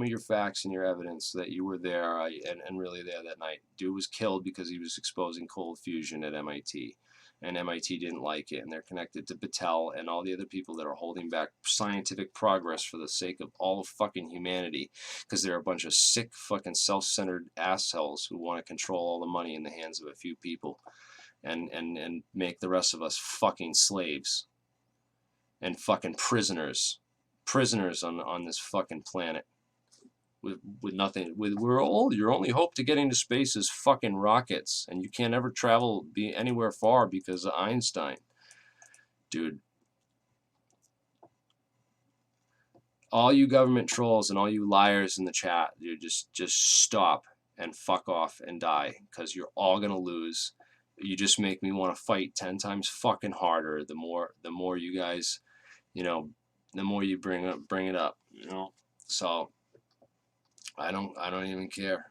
your facts and your evidence that you were there and really there that night. Dude was killed because he was exposing cold fusion at MIT. And MIT didn't like it, and they're connected to Battelle and all the other people that are holding back scientific progress for the sake of all of fucking humanity, because they're a bunch of sick fucking self-centered assholes who want to control all the money in the hands of a few people and make the rest of us fucking slaves and fucking prisoners on this fucking planet. With nothing, your only hope to getting to space is fucking rockets, and you can't ever be anywhere far because of Einstein, dude. All you government trolls and all you liars in the chat, dude, just stop and fuck off and die, because you're all gonna lose. You just make me want to fight 10 times fucking harder. The more you guys, the more you bring it up, you know. So I don't even care.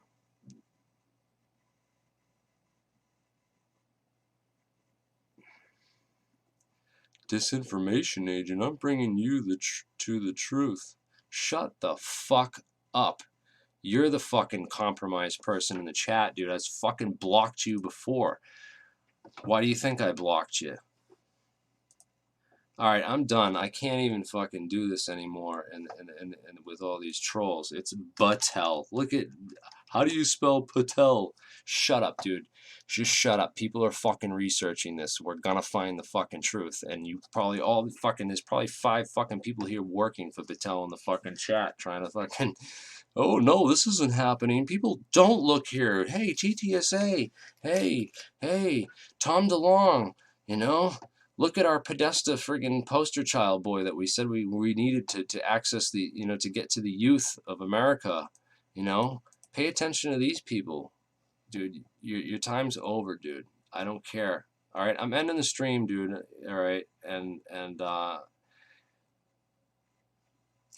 Disinformation agent, I'm bringing you to the truth. Shut the fuck up. You're the fucking compromised person in the chat, dude. I've fucking blocked you before. Why do you think I blocked you? Alright, I'm done. I can't even fucking do this anymore and with all these trolls. It's Patel. Look at, how do you spell Patel? Shut up, dude. Just shut up. People are fucking researching this. We're gonna find the fucking truth. And you probably all fucking, there's probably 5 fucking people here working for Patel in the fucking chat trying to fucking, oh no, this isn't happening. People don't look here. Hey, TTSA. Hey, Tom DeLong, you know? Look at our Podesta friggin' poster child boy that we said we needed to access the, you know, to get to the youth of America, you know? Pay attention to these people. Dude, your time's over, dude. I don't care. All right, I'm ending the stream, dude. All right, and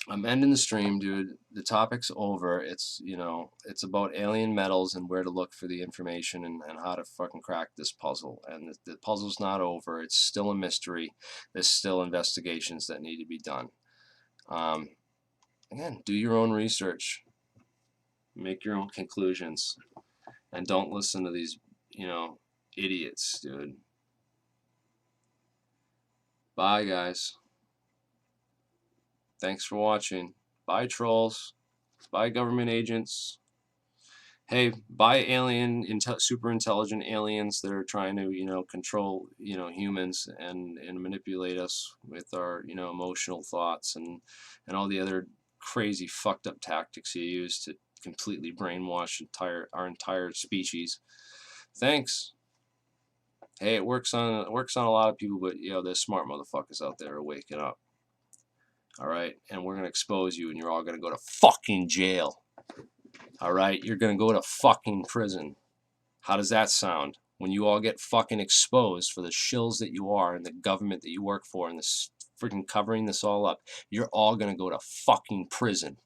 I'm ending the stream, dude. The topic's over. It's, you know, it's about alien metals and where to look for the information and how to fucking crack this puzzle. And the puzzle's not over. It's still a mystery. There's still investigations that need to be done. Again, do your own research. Make your own conclusions. And don't listen to these, you know, idiots, dude. Bye, guys. Thanks for watching. Bye, trolls. Bye, government agents. Hey, bye, alien, super intelligent aliens that are trying to, you know, control, you know, humans and manipulate us with our, you know, emotional thoughts and all the other crazy fucked up tactics you use to completely brainwash our entire species. Thanks. Hey, it works on a lot of people, but, you know, there's smart motherfuckers out there are waking up. All right, and we're gonna expose you, and you're all gonna go to fucking jail. All right, you're gonna go to fucking prison. How does that sound? When you all get fucking exposed for the shills that you are and the government that you work for and this freaking covering this all up, you're all gonna go to fucking prison.